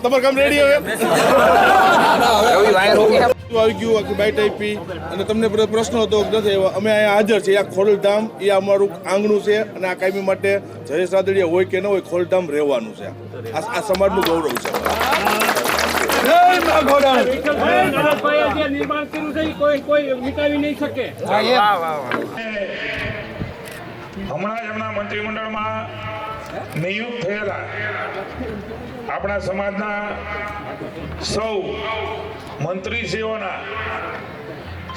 તમારું કામ રેડી હવે આવી ગયું આખી બાઈટ આપી અને તમને પ્રશ્ન હતો નથી અમે અહીંયા હાજર છીએ. આ ખોડલધામ એ અમારું આંગણું છે અને આ કાયમી માટે જયેશ રાદડિયા હોય કે ન હોય ખોડલધામ રહેવાનું છે. આ સમાજનું ગૌરવ છે. નિર્માણ કર્યું છે કોઈ મિટાવી નહીં શકે. હમણાં જ એમના મંત્રીમંડળમાં નિયુક્ત થયેલા આપણા સમાજના સૌ મંત્રીશ્રીઓના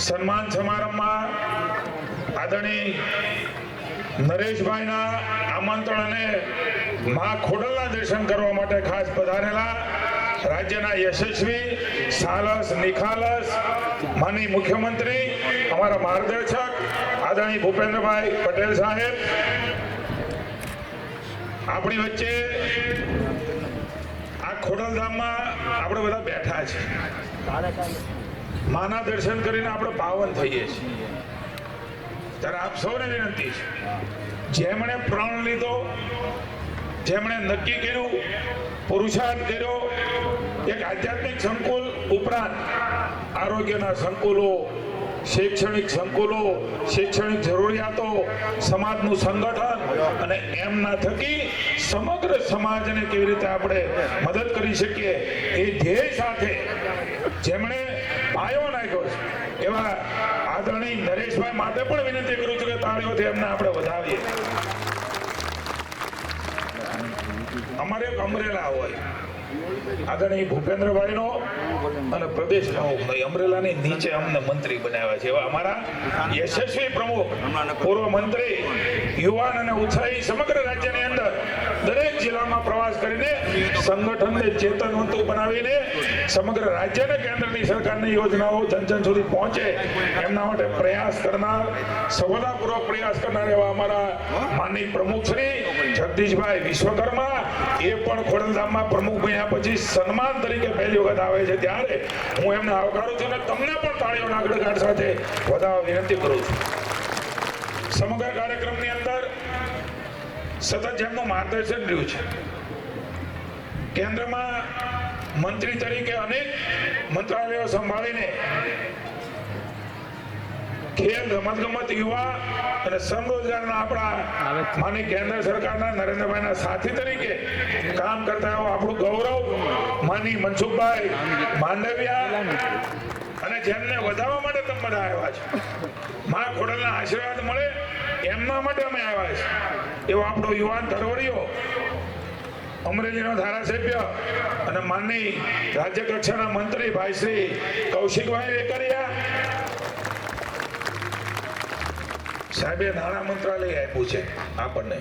સન્માન સમારંભમાં આદરણીય નરેશભાઈના આમંત્રણ અને મા ખોડલના દર્શન કરવા માટે ખાસ પધારેલા રાજ્યના યશસ્વી સાલસ નિખાલસ માનનીય મુખ્યમંત્રી અમારા માર્ગદર્શક આદરણીય ભૂપેન્દ્રભાઈ પટેલ સાહેબ, આપણી વચ્ચે આ ખોડલધામમાં આપણે બધા બેઠા છે. માના દર્શન કરીને આપણે પાવન થઈએ છીએ. ત્યારે આપ સૌને વિનંતી છે, જેમણે પ્રણ લીધો, જેમણે નક્કી કર્યું, પુરુષાર્થ કર્યો, એક આધ્યાત્મિક સંકુલ ઉપરાંત આરોગ્યના સંકુલો, શૈક્ષણિક સંકુલો, શૈક્ષણિક જરૂરિયાતો, સમાજનું સંગઠન અને એમના થકી સમગ્ર સમાજને કેવી રીતે આપણે મદદ કરી શકીએ એ ધ્યેય સાથે જેમણે પાયો નાખ્યો છે એવા આદરણીય નરેશભાઈ માટે પણ વિનંતી કરું છું કે તાળીઓથી એમને આપણે વધાવીએ. અમારે એક અમરેલા હોય આદરણીય ભૂપેન્દ્રભાઈનો અને પ્રદેશ પ્રમુખનો અમરેલાની નીચે અમને મંત્રી બનાવ્યા છે એવા અમારા યશસ્વી પ્રમુખ, પૂર્વ મંત્રી, યુવાન અને ઉત્સાહી સમગ્ર રાજ્યની અંદર દરેક જિલ્લામાં પ્રવાસ કરીને સંગઠનને ચેતનવંતું બનાવીને સમગ્ર રાજ્યને કેન્દ્રની સરકારની યોજનાઓ જન સુધી પહોંચે એમના માટે પ્રયાસ કરનાર, સફળતાપૂર્વક પ્રયાસ કરનાર એવા અમારા માનનીય પ્રમુખ શ્રી જગદીશભાઈ વિશ્વકર્મા એ પણ ખોડલધામમાં પ્રમુખ બન્યા પછી સન્માન તરીકે પહેલી વખત આવે છે ત્યારે હું એમને આવકારું છું અને તમને પણ તાળીઓના ગડગડાટ સાથે વધારવા વિનંતી કરું છું. સમગ્ર કાર્યક્રમની અંદર સતત જેમનું માર્ગદર્શન રહ્યું છે, કેન્દ્રમાં મંત્રી તરીકે અનેક મંત્રાલયો સંભાળીને ખેલ, રમતગમત, યુવા અને સમરોજગારના આપણા માની કેન્દ્ર સરકારના નરેન્દ્રભાઈના સાથી તરીકે કામ કરતા હોય આપણું ગૌરવ માની મનસુખભાઈ માંડવિયા અને જેમને વધારવા માટે તમે બધા આવ્યા છો, મા ખોડલના આશીર્વાદ મળે એમના માટે અમે આવ્યા છે એવો આપણો યુવાન તરવડીઓ અમરેલીનો ધારાસભ્ય અને માનનીય રાજ્ય કક્ષાના મંત્રી ભાઈ શ્રી કૌશિકભાઈ વેકરિયા સાહેબે નાણાં મંત્રાલય આપ્યું છે આપણને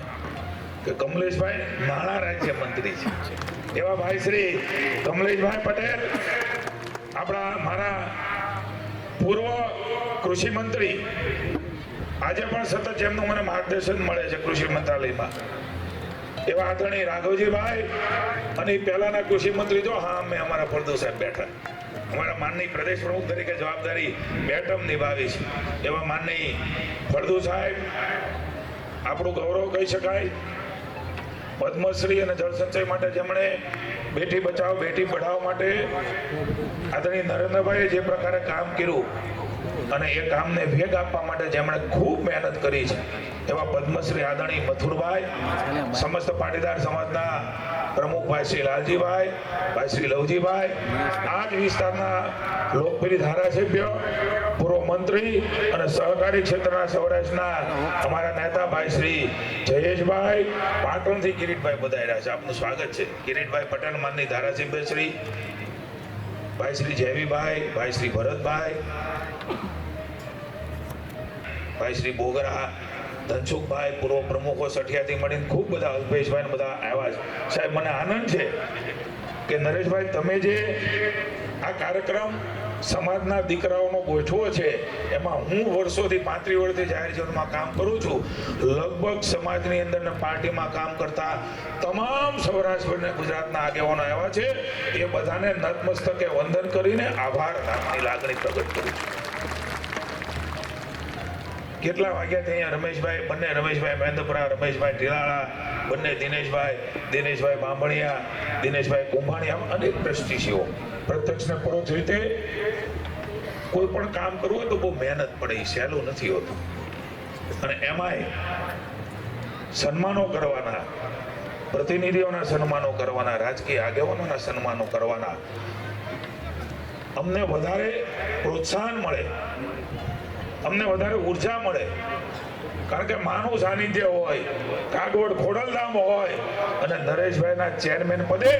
કે કમલેશભાઈ નાણાં રાજ્ય મંત્રી છે એવા ભાઈ શ્રી કમલેશભાઈ પટેલ, આપણા મારા પૂર્વ કૃષિ મંત્રી, આજે પણ સતત જેમનું મને માર્ગદર્શન મળે છે કૃષિ મંત્રાલયમાં એવા આદરણીય રાઘવજીભાઈ અને પહેલાના કૃષિ મંત્રી જો હા અમે અમારા ફળદુ સાહેબ બેઠા અમારા માનનીય પ્રદેશ પ્રમુખ તરીકે જવાબદારી બેટમ નિભાવી છે એવા માનનીય ફળદુ સાહેબ આપણું ગૌરવ કહી શકાય. પદ્મશ્રી અને જળ સંચય માટે જેમણે બેટી બચાવો બેટી પઢાઓ માટે આદરણીય નરેન્દ્રભાઈએ જે પ્રકારે કામ કર્યું અને એ કામને વેગ આપવા માટે જેમણે ખૂબ મહેનત કરી છે એવા પદ્મશ્રી આદરણીય મથુરભાઈ, સમસ્ત પાટીદાર સમાજના પ્રમુખ ભાઈ શ્રી લાલજીભાઈ, ભાઈ શ્રી લવજીભાઈ, આ જ વિસ્તારના લોકપ્રિય ધારાસભ્ય, પૂર્વ મંત્રી અને સહકારી ક્ષેત્રના સૌરાષ્ટ્રના અમારા નેતા ભાઈ શ્રી જયેશભાઈ, પાટણથી કિરીટભાઈ પધાર્યા છે, આપનું સ્વાગત છે. કિરીટભાઈ પટેલ માનની ધારાસભ્ય શ્રી, ભાઈ શ્રી જયવીભાઈ, ભાઈ શ્રી ભરતભાઈ, ભાઈ શ્રી બોગરા, ધનસુખભાઈ, પૂર્વ પ્રમુખો સઠિયાથી મળીને ખૂબ બધા, અલ્પેશભાઈ બધા આવ્યા છે. સાહેબ મને આનંદ છે કે નરેશભાઈ તમે જે આ કાર્યક્રમ સમાજના દીકરાઓનો ગોઠવો છે એમાં હું વર્ષોથી 35 વર્ષથી જાહેર જીવનમાં કામ કરું છું. લગભગ સમાજની અંદર ને પાર્ટીમાં કામ કરતા તમામ સૌરાષ્ટ્ર અને ગુજરાતના આગેવાનો આવ્યા છે એ બધાને નતમસ્તકે વંદન કરીને આભાર નામની લાગણી પ્રગટ કરું છું. કેટલા વાગ્યાથી અહીંયા રમેશભાઈ, બંને રમેશભાઈ મહેન્દ્રપુરા, રમેશભાઈ ઢીલાળા બંને દિનેશભાઈ બાંભણિયા, દિનેશભાઈ કુંભાણીયા, અનેક ટ્રસ્ટીઓ પ્રત્યક્ષ ને પરોક્ષ રીતે કોઈ પણ કામ કરવું હોય તો બહુ મહેનત પડે, એ સહેલું નથી હોતું. અને એમાંય સન્માનો કરવાના, પ્રતિનિધિઓના સન્માનો કરવાના, રાજકીય આગેવાનોના સન્માનો કરવાના, અમને વધારે પ્રોત્સાહન મળે, અમને વધારે ઉર્જા મળે. કારણ કે માનું સાનિધ્ય હોય, કાગવડ ખોડલધામ હોય અને નરેશભાઈના ચેરમેન પદે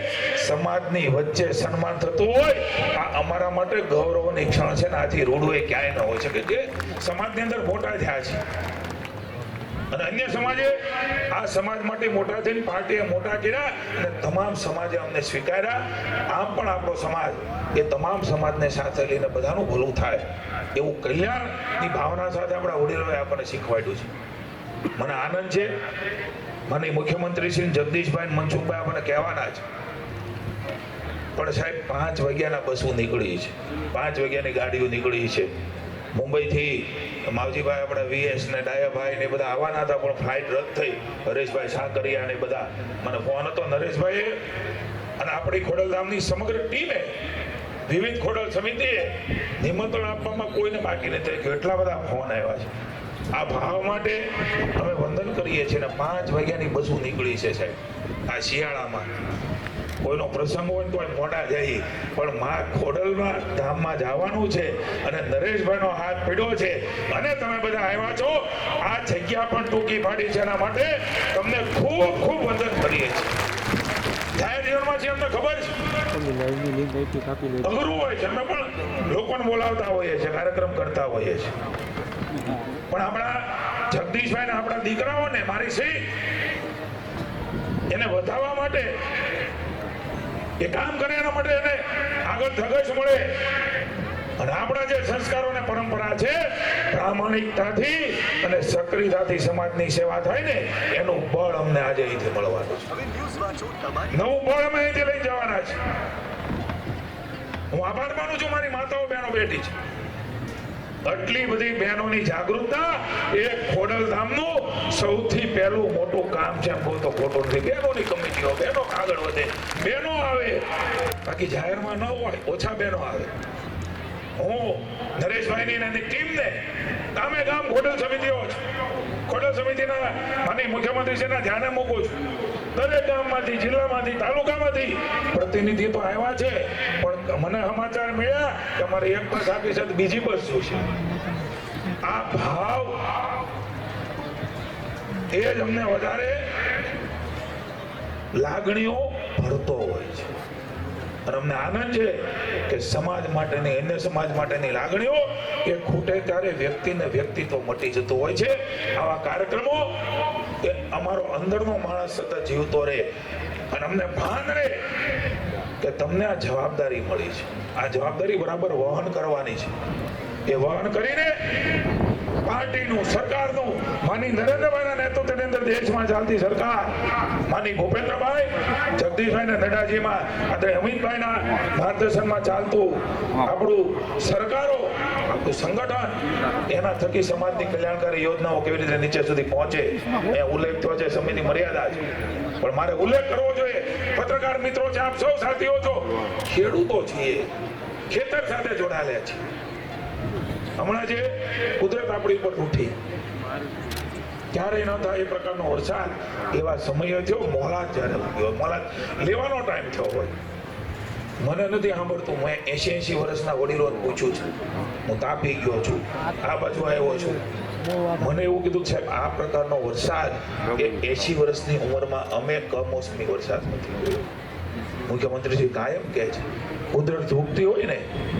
સમાજની વચ્ચે સન્માન થતું હોય, આ અમારા માટે ગૌરવની ક્ષણ છે ને આથી રૂડું એ ક્યાંય ન હોય શકે કે સમાજની અંદર મોટા થયા છે અને અન્ય સમાજે આ સમાજ માટે મોટા થઈને પાર્ટીએ મોટા કર્યા અને તમામ સમાજે અમને સ્વીકાર્યા. આમ પણ આપણો સમાજ એ તમામ સમાજને સાથે લઈને બધાનું ભલું થાય એવું કલ્યાણની ભાવના સાથે આપણા વડીલોએ આપણને શીખવાડ્યું છે. મને આનંદ છે, મને મુખ્યમંત્રી શ્રી જગદીશભાઈ મનસુખભાઈ આપણને કહેવાના છે, પણ સાહેબ 5 વાગ્યાના બસો નીકળી છે, 5 વાગ્યાની ગાડીઓ નીકળી છે. મુંબઈથી માવજીભાઈ આપણા વીએસ ને ડાયાભાઈ ને બધા આવવાના હતા પણ ફ્લાઇટ રદ થઈ. હરેશભાઈ સાકરિયા ને બધા મને ફોન હતો નરેશભાઈએ અને આપણી ખોડલધામની સમગ્ર ટીમે, વિવિધ ખોડલ સમિતિએ નિમંત્રણ આપવામાં કોઈને બાકી નથી રાખ્યું. એટલા બધા ફોન આવ્યા છે. આ ભાવ માટે અમે વંદન કરીએ છીએ ને 5 વાગ્યાની બસો નીકળી છે સાહેબ. આ શિયાળામાં કોઈનો પ્રસંગ હોય તો મોડા જઈએ, પણ માં ખોડલમાં ધામમાં જવાનું છે અને નરેશભાઈનો હાથ પીડ્યો છે અને તમે બધા આવ્યા છો. આ જગ્યા પણ ટૂંકી પાડી છે, એના માટે તમને ખૂબ ખૂબ વંદન કરીએ છીએ. જાહેર જીવનમાં છે અમને ખબર છે અઘરું હોય છે, અમે પણ લોકોને બોલાવતા હોઈએ છીએ, કાર્યક્રમ કરતા હોઈએ છીએ, પણ આપણા જગદીશભાઈ ને આપણા દીકરાઓને મારી સહી એને વધારવા માટે, એ કામ કરે એના માટે એને આગળ ધગશ મળે અને આપણા જે સંસ્કારો અને પરંપરા છે પ્રામાણિકતાથી અને સક્રિયતાથી સમાજની સેવા થાય ને એનું બળ અમને આજે અહીંથી મળવાનું છે. નવું બળ અમે અહીંથી લઈ જવાના છે. હું આભાર માનું છું મારી માતાઓ બહેનો બેઠી છે. આટલી બધી બહેનોની જાગૃતતા એ ખોડલધામનું સૌથી પહેલું મોટું કામ છે. એમ કહું તો ખોટું નથી. બહેનોની કમિટીઓ, બહેનો આગળ વધે, બહેનો આવે, બાકી જાહેરમાં ન હોય, ઓછા બહેનો આવે. હું નરેશભાઈની અને ટીમને ગામે ગામ ખોડલ સમિતિઓ છે, ખોડલ સમિતિના માની મુખ્યમંત્રીશ્રીના ધ્યાને મૂકું છું. દરેક ગામમાંથી, જિલ્લામાંથી, તાલુકામાંથી પ્રતિનિધિ તો આવ્યા છે, પણ મને સમાચાર મળ્યા કે અમારે એક બસ આપી છે, બીજી બસ જોશે. આ ભાવ એ જ અમને વધારે લાગણીઓ ભરતો હોય છે અને અમને આનંદ છે કે સમાજ માટેની, અન્ય સમાજ માટેની લાગણીઓ એ ખૂટે ત્યારે વ્યક્તિને વ્યક્તિત્વ મટી જતું હોય છે. આવા કાર્યક્રમો કે અમારો અંદરનો માણસ સતત જીવતો રહે અને અમને ભાન રહે કે તમને આ જવાબદારી મળી છે. આ જવાબદારી બરાબર વહન કરવાની છે. એ વહન કરીને પાર્ટીનું, સરકારનું, માની નરેન્દ્રભાઈના નેતૃત્વની અંદર દેશમાં ચાલતી સરકાર, માની ભૂપેન્દ્રભાઈ, જગદીશભાઈ ને નડ્ડાજીમાં, આદરણીય અમિતભાઈના માર્ગદર્શનમાં ચાલતું આપણું સરકારો, આપણું સંગઠન, એના થકી સમાજની કલ્યાણકારી યોજનાઓ કેવી રીતે નીચે સુધી પહોંચે એ ઉલ્લેખ થયો છે. સમયની મર્યાદા છે, પણ મારે ઉલ્લેખ કરવો જોઈએ. પત્રકાર મિત્રો છે, આપ સૌ સાથીઓ છો, ખેડૂતો છીએ, ખેતર સાથે જોડાયેલા છીએ. હમણાં જે કુદરત આપણી ઉપર ઉઠી, ક્યારેય ન થાય એ પ્રકારનો વરસાદ એવા સમય થયો. મોલાદ જ્યારે ઉગ્યો, મોલાદ લેવાનો ટાઈમ થયો હોય, મને નથી સાંભળતું. મેં 80 વર્ષના વડીલોને પૂછ્યું છે. હું તાપી ગયો છું, આ બાજુ આવ્યો છું. મને એવું કીધું સાહેબ આ પ્રકારનો વરસાદ એ 80 વર્ષની ઉંમરમાં અમે કમોસમી વરસાદ નથી જોયો. મુખ્યમંત્રીજી કાયમ કહે છે કુદરત ઉગતી હોય ને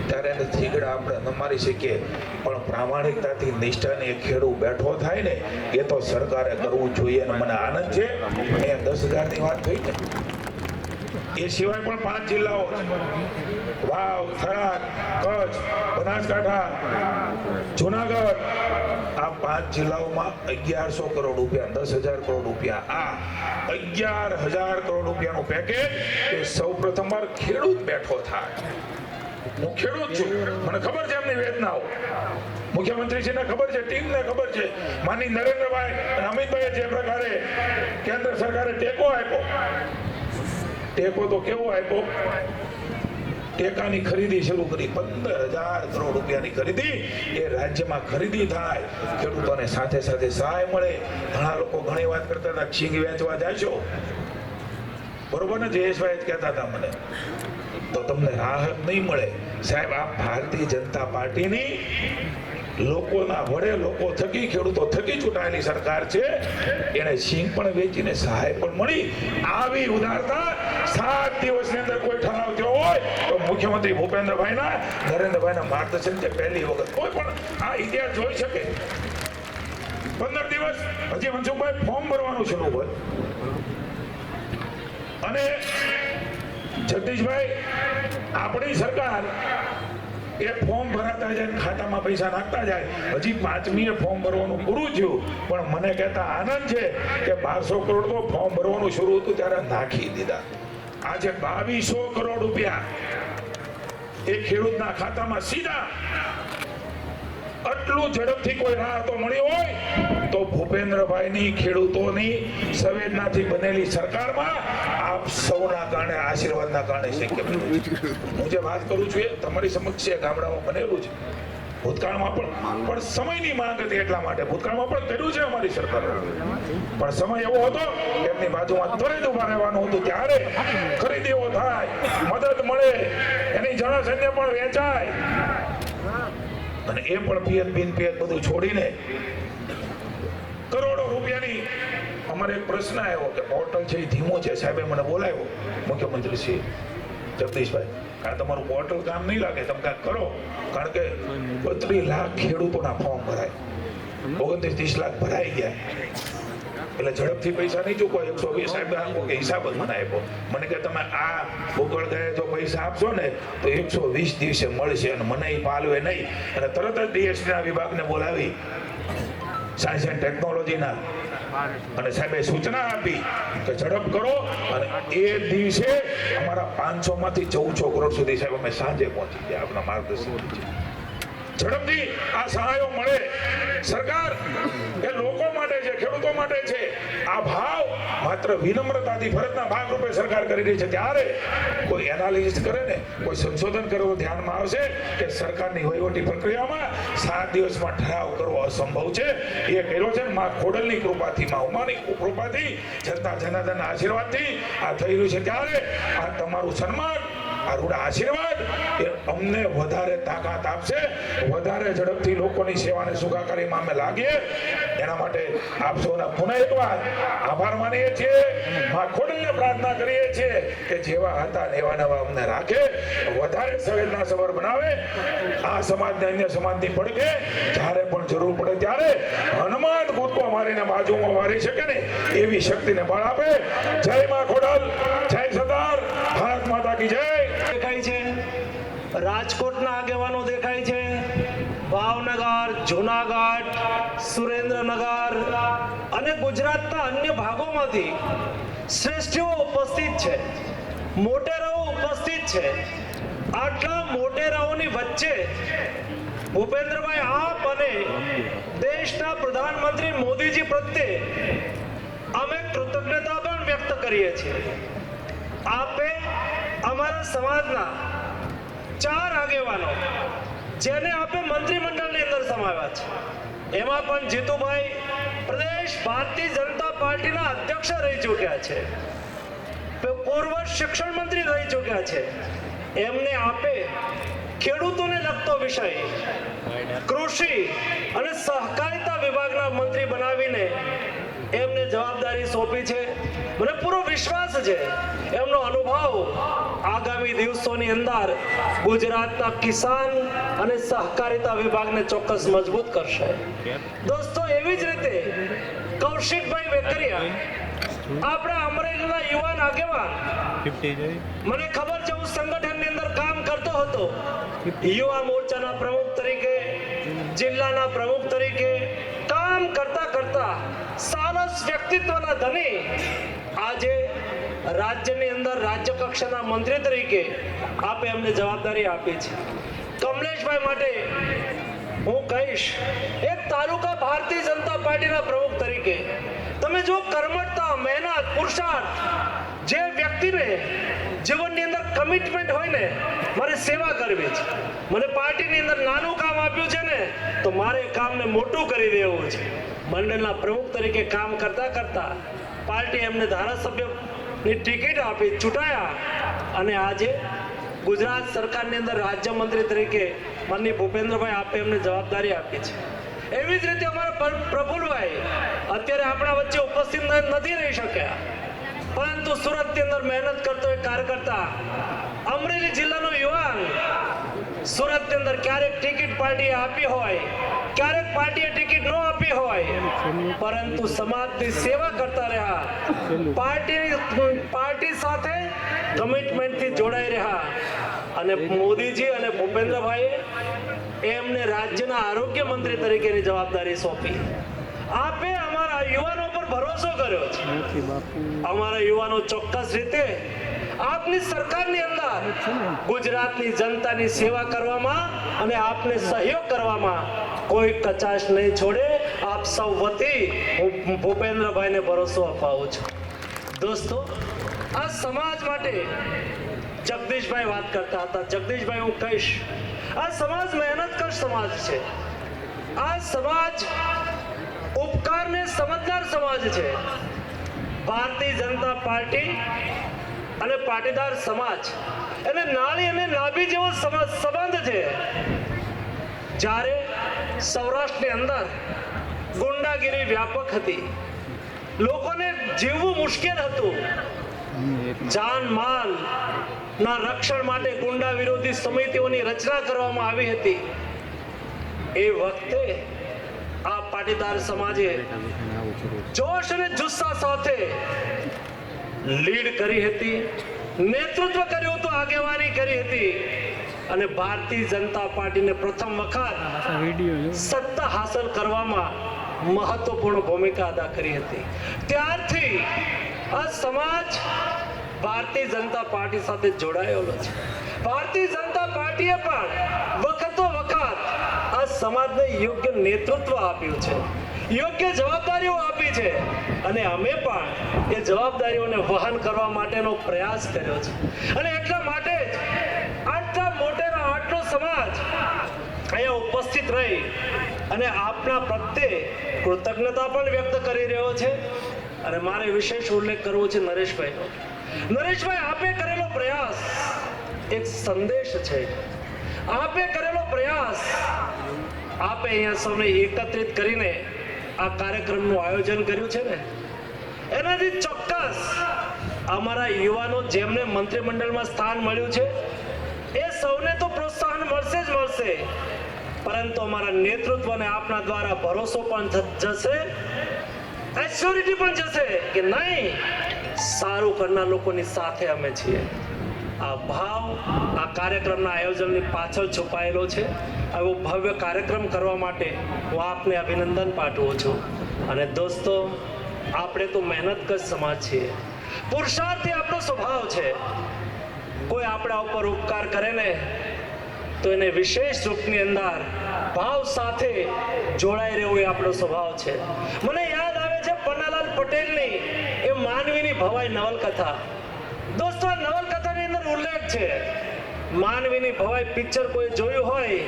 ત્યારે એને થીગડા આપણે ન મારી શકીએ, પણ પ્રામાણિકતાથી, નિષ્ઠાને ખેડૂત બેઠો થાય ને એ તો સરકારે કરવું જોઈએ. અને મને આનંદ છે અહીંયા 10,000ની વાત થઈ ને, એ સિવાય પણ 5 જિલ્લાઓ છે, વાવ, થરાદ, કચ્છ, બનાસકાંઠા, જુનાગઢ. આ 5 જિલ્લાઓમાં 1100 કરોડ રૂપિયા, 10,000 કરોડ રૂપિયા, આ 11,000 કરોડ રૂપિયાનું પેકેજ એ સૌ પ્રથમવાર ખેડૂત બેઠો થાય. હું ખેડૂત છું, મને ખબર છે એમની વેદનાઓ. મુખ્યમંત્રીશ્રીને ખબર છે, ટીમને ખબર છે, માનની નરેન્દ્રભાઈ અને અમિતભાઈએ જે પ્રકારે કેન્દ્ર સરકારે ટેકો આપ્યો, ટેકો તો કેવો આપ્યો, ટેકાની ખરીદી શરૂ કરી, 15,000 કરોડ રૂપિયાની ખરીદી. એ રાજ્યમાં ખરીદી થાય, ખેડૂતોને સાથે સાથે સહાય મળે. ઘણા લોકો ઘણી વાત કરતા હતા છીંગ વેચવા જાશો, બરોબર ને? જયેશભાઈ જ કહેતા હતા મને, તો તમને રાહત નહીં મળે. સાહેબ, આ ભારતીય જનતા પાર્ટીની લોકોના વડે, લોકો થકી, ખેડૂતો થકી ચૂંટાયેલી સરકાર છે. એને સિંગ પણ વેચીને સહાય પણ મળી. આવી ઉદારતા 7 દિવસની અંદર કોઈ ઠરાવ થયો હોય તો મુખ્યમંત્રી ભૂપેન્દ્રભાઈના, નરેન્દ્રભાઈના માર્ગદર્શન છે. પહેલી વખત કોઈ પણ આ ઇતિહાસ જોઈ શકે. 15 દિવસ હજી મનસુખભાઈ ફોર્મ ભરવાનું શરૂ હોય અને જગદીશભાઈ, આપણી સરકાર એ ફોર્મ ભરાતા જાય, ખાતામાં પૈસા નાખતા જાય. હજી 5મીએ ફોર્મ ભરવાનું પૂરું થયું, પણ મને કહેતા આનંદ છે કે 1200 કરોડ તો ફોર્મ ભરવાનું શરૂ હતું ત્યારે નાખી દીધા. આજે 2200 કરોડ રૂપિયા એ ખેડૂતના ખાતામાં સીધા. આટલું ઝડપથી કોઈ રાહતો મળી હોય તો ભૂપેન્દ્રભાઈની, ખેડૂતોની સંવેદનાથી બનેલી સરકારમાં આપ સૌના કારણે, આશીર્વાદના કારણે શક્ય બન્યું છે. હું જે વાત કરું છું એ તમારી સમક્ષ છે, ગામડામાં બનેલું છે. ભૂતકાળમાં પણ સમયની માંગ હતી, એટલા માટે ભૂતકાળમાં પણ કર્યું છે અમારી સરકાર. પણ સમય એવો હતો કે એમની બાજુમાં ત્વરિત ઉભા રહેવાનું હતું. ત્યારે ખરીદીઓ થાય, મદદ મળે, એની જળસૈન્ય પણ વેચાય, અને એ પણ પિયત બિન પિયત બધું છોડીને કરોડો રૂપિયાની. અમારે એક પ્રશ્ન આવ્યો કે પોર્ટલ છે એ ધીમો છે. સાહેબે મને બોલાવ્યો, મુખ્યમંત્રી શ્રી જગદીશભાઈ, કારણ તમારું પોર્ટલ કામ નહીં લાગે, તમે કાંઈક કરો. કારણ કે 32 લાખ ખેડૂતોના ફોર્મ ભરાય, 29-30 લાખ ભરાઈ ગયા. એટલે ઝડપથી પૈસા નહીં ચૂકવાય. 120 સાહેબ આપો કે હિસાબ જ મને આપ્યો. મને કે તમે આ ભૂગોળ ગયા જો પૈસા આપશો ને તો 120 દિવસે મળશે, અને મને એ પાલવે નહીં. અને તરત જ ડીએસટીના વિભાગને બોલાવી, સાયન્સ એન્ડ ટેકનોલોજીના, અને સાહેબે સૂચના આપી કે ઝડપ કરો. અને એ દિવસે અમારા 500 માંથી 1400 કરોડ સુધી સાહેબ અમે સાંજે પહોંચી ગયા. આપણા માર્ગદર્શન ઝડપથી આ સહાયો મળે. સરકાર એ લોકો માટે છે, ખેડૂતો માટે છે. આ ભાવ માત્ર વિનમ્રતાથી, ફરજના ભાગરૂપે સરકાર કરી રહી છે. ત્યારે કોઈ એનાલિસિસ કરે ને, કોઈ સંશોધન કરે તો ધ્યાનમાં આવશે કે સરકારની વહીવટી પ્રક્રિયામાં 7 દિવસમાં ઠરાવ કરવો અસંભવ છે. એ કર્યો છે માં ખોડલની કૃપાથી, માં ઉમાની કૃપાથી, જનતા જનાર્દનના આશીર્વાદથી આ થઈ રહ્યું છે. ત્યારે આ તમારું સન્માન, આ રૂડા આશીર્વાદ એ અમને વધારે તાકાત આપશે. વધારે ઝડપથી લોકોની સેવાને સુખાકારીમાં અમે લાગીએ. એના માટે આપ સૌના પુનઃ એકવાર આભાર માનીએ છીએ. માં ખોડલને પ્રાર્થના કરીએ છીએ કે જેવા હતા એવા નવા અમને રાખે, વધારે સંવેદનાસભર બનાવે. આ સમાજને અન્ય સમાજની પડકે જ્યારે પણ જરૂર પડે ત્યારે હનુમાન કૂદકો મારીને બાજુમાં મારી શકે ને એવી શક્તિને બળ આપે. જય માં ખોડલ, જય સરદાર, ભારત માતા કી જય. દેખાય છે, રાજકોટના આગેવાનો દેખાય છે, ભાવનગર, જૂનાગઢ, સુરેન્દ્રનગર અને ગુજરાતના અન્ય ભાગોમાંથી શ્રેષ્ઠીઓ ઉપસ્થિત છે, મોટેરાઓ ઉપસ્થિત છે. આટલા મોટેરાઓની વચ્ચે ભૂપેન્દ્રભાઈ, આપ અને દેશના પ્રધાનમંત્રી મોદીજી પ્રત્યે અમે કૃતજ્ઞતા પણ વ્યક્ત કરીએ છીએ. આપે અમારા સમાજના 4 આગેવાનો જેને આપે મંત્રીમંડળની અંદર સમાવ્યા છે, એમાં પણ જીતુભાઈ પ્રદેશ ભારતીય જનતા પાર્ટીના અધ્યક્ષ રહી ચૂક્યા છે, પૂર્વ શિક્ષણ મંત્રી રહી ચૂક્યા છે. એમને આપે ખેડૂતોને લગતો વિષય, કૃષિ અને સહકારિતા વિભાગના મંત્રી બનાવીને એમને જવાબદારી સોંપી છે. મને પૂરો વિશ્વાસ છે એમનો અનુભવ આગામી દિવસોની અંદર ગુજરાતના કિસાન અને સહકારિતા વિભાગને ચોક્કસ મજબૂત કરશે. દોસ્તો, એવી જ રીતે કૌશિકભાઈ વેકરિયા, આપણા અમરેલીના યુવાન આગેવાન, મને ખબર છે હું સંગઠનની અંદર કામ કરતો હતો, યુવા મોરચાના પ્રમુખ તરીકે, જિલ્લાના પ્રમુખ તરીકે કામ કરતા કરતા સારસ વ્યક્તિત્વના ધની આજે રાજ્યની અંદર રાજ્ય કક્ષાના મંત્રી તરીકે આપે એમને જવાબદારી આપી છે. કમલેશભાઈ માટે હું કહીશ એક તાલુકા ભારતીય જનતા પાર્ટીના પ્રમુખ તરીકે તમે જો કર્મઠતા, મહેનત, પુરુષાર્થ, જે વ્યક્તિને જીવનની અંદર કમિટમેન્ટ હોય ને, મારે સેવા કરવી છે, મને પાર્ટીની અંદર નાનું કામ આપ્યું છે ને તો મારે એ કામને મોટું કરી દેવું છે. મંડળના પ્રમુખ તરીકે કામ કરતા કરતા પાર્ટી એમને ધારાસભ્યની ટિકિટ આપી, ચૂંટાયા અને આજે ગુજરાત સરકારની અંદર રાજ્યમંત્રી તરીકે માનનીય ભૂપેન્દ્રભાઈ આપે એમને જવાબદારી આપી છે. એવી જ રીતે અમારા પ્રફુલભાઈ અત્યારે આપણા વચ્ચે ઉપસ્થિત નથી રહી શક્યા, પરંતુ સુરતની અંદર મહેનત કરતો એક કાર્યકર્તા, અમરેલી જિલ્લાનો યુવાન, સુરતની અંદર ક્યારેક ટિકિટ પાર્ટીએ આપી હોય, ક્યારેક પાર્ટીએ ટિકિટ ન આપી હોય, પરંતુ સમાજની સેવા કરતા રહ્યા, પાર્ટી સાથે કમિટમેન્ટથી જોડાઈ રહ્યા. અને મોદીજી અને ભૂપેન્દ્રભાઈએ એમને રાજ્યના આરોગ્ય મંત્રી તરીકેની જવાબદારી સોંપી. આપે અમારા યુવાનો પર ભરોસો કર્યો છે. અમારા યુવાનો ચોક્કસ રીતે આપની સરકારની અંદર ગુજરાતની જનતાની સેવા કરવામાં અને આપને સહયોગ કરવામાં કોઈ કચાશ નહીં છોડે. આપ સૌ વતી હું ભૂપેન્દ્રભાઈને ભરોસો અપાવું છું. દોસ્તો, આ સમાજ માટે જગદીશભાઈ વાત કરતા હતા. જગદીશભાઈ, હું કહીશ આ સમાજ મહેનતકશ સમાજ છે. આ સમાજ ઉપકારને સમજનાર સમાજ છે. ભારતીય જનતા પાર્ટી અને પાટીદાર સમાજ એને નાળી અને નાભી જેવો સંબંધ છે. જ્યારે સૌરાષ્ટ્રની અંદર ગુંડાગીરી વ્યાપક હતી, લોકોને જીવવું મુશ્કેલ હતું, જાન માલ ના રક્ષણ માટે ગુંડા વિરોધી સમિતિઓની રચના કરવામાં આવી હતી. એ વખતે આ પાટીદાર સમાજે જોશ અને જુસ્સા સાથે લીડ કરી હતી, નેતૃત્વ કર્યું હતું, આગેવાની કરી હતી અને ભારતીય જનતા પાર્ટીને પ્રથમ વખત સત્તા હાંસલ કરવામાં મહત્વપૂર્ણ ભૂમિકા અદા કરી હતી. ત્યારથી આ સમાજ ભારતીય જનતા પાર્ટી સાથે જોડાયેલો છે. ભારતીય જનતા પાર્ટીએ પણ વખતો વખત આ સમાજને યોગ્ય નેતૃત્વ આપ્યું છે, યોગ્ય જવાબદારીઓ આપી છે અને અમે પણ એ જવાબદારીઓને વહન કરવા માટેનો પ્રયાસ કર્યો છે. અને એટલા માટે જ આટલા મોટેરો આટલો સમાજ અહીંયા ઉપસ્થિત રહી અને આપના પ્રત્યે કૃતજ્ઞતા પણ વ્યક્ત કરી રહ્યો છે. અને મારે વિશેષ ઉલ્લેખ કરવો છે નરેશભાઈનો. નરેશભાઈ, આપે કરેલો પ્રયાસ એક સંદેશ છે. આપે કરેલો પ્રયાસ, આપે અહીંયા સૌને એકત્રિત કરીને આ કાર્યક્રમનું આયોજન કર્યું છે ને, એનાથી ચોક્કસ અમારા યુવાનો જેમને મંત્રીમંડળમાં સ્થાન મળ્યું છે એ સૌને તો પ્રોત્સાહન મળશે જ મળશે, પરંતુ અમારા નેતૃત્વને આપના દ્વારા ભરોસો પણ જશે, એશ્યોરિટી પણ જશે કે નહીં, સારું કરનાર લોકોની સાથે અમે છીએ. આ ભાવ આ કાર્યક્રમના આયોજનની પાછળ છુપાયેલો છે. આવો ભવ્ય કાર્યક્રમ કરવા માટે હું આપને અભિનંદન પાઠવું છું. અને દોસ્તો, આપણે તો મહેનતકશ સમાજ છીએ, પુરુષાર્થી આપણો સ્વભાવ છે. કોઈ આપણા ઉપર ઉપકાર કરે ને તો એને વિશેષ રૂપની અંદર ભાવ સાથે જોડાઈ રહેવું એ આપણો સ્વભાવ છે. મને યાદ આવે છે પન્નાલાલ પટેલની એ માનવીની ભવાઈ નવલકથા. દોસ્તો, આ નવલકથાની અંદર ઉલ્લેખ છે, માનવીની ભવાઈ પિક્ચર કોઈ જોયું હોય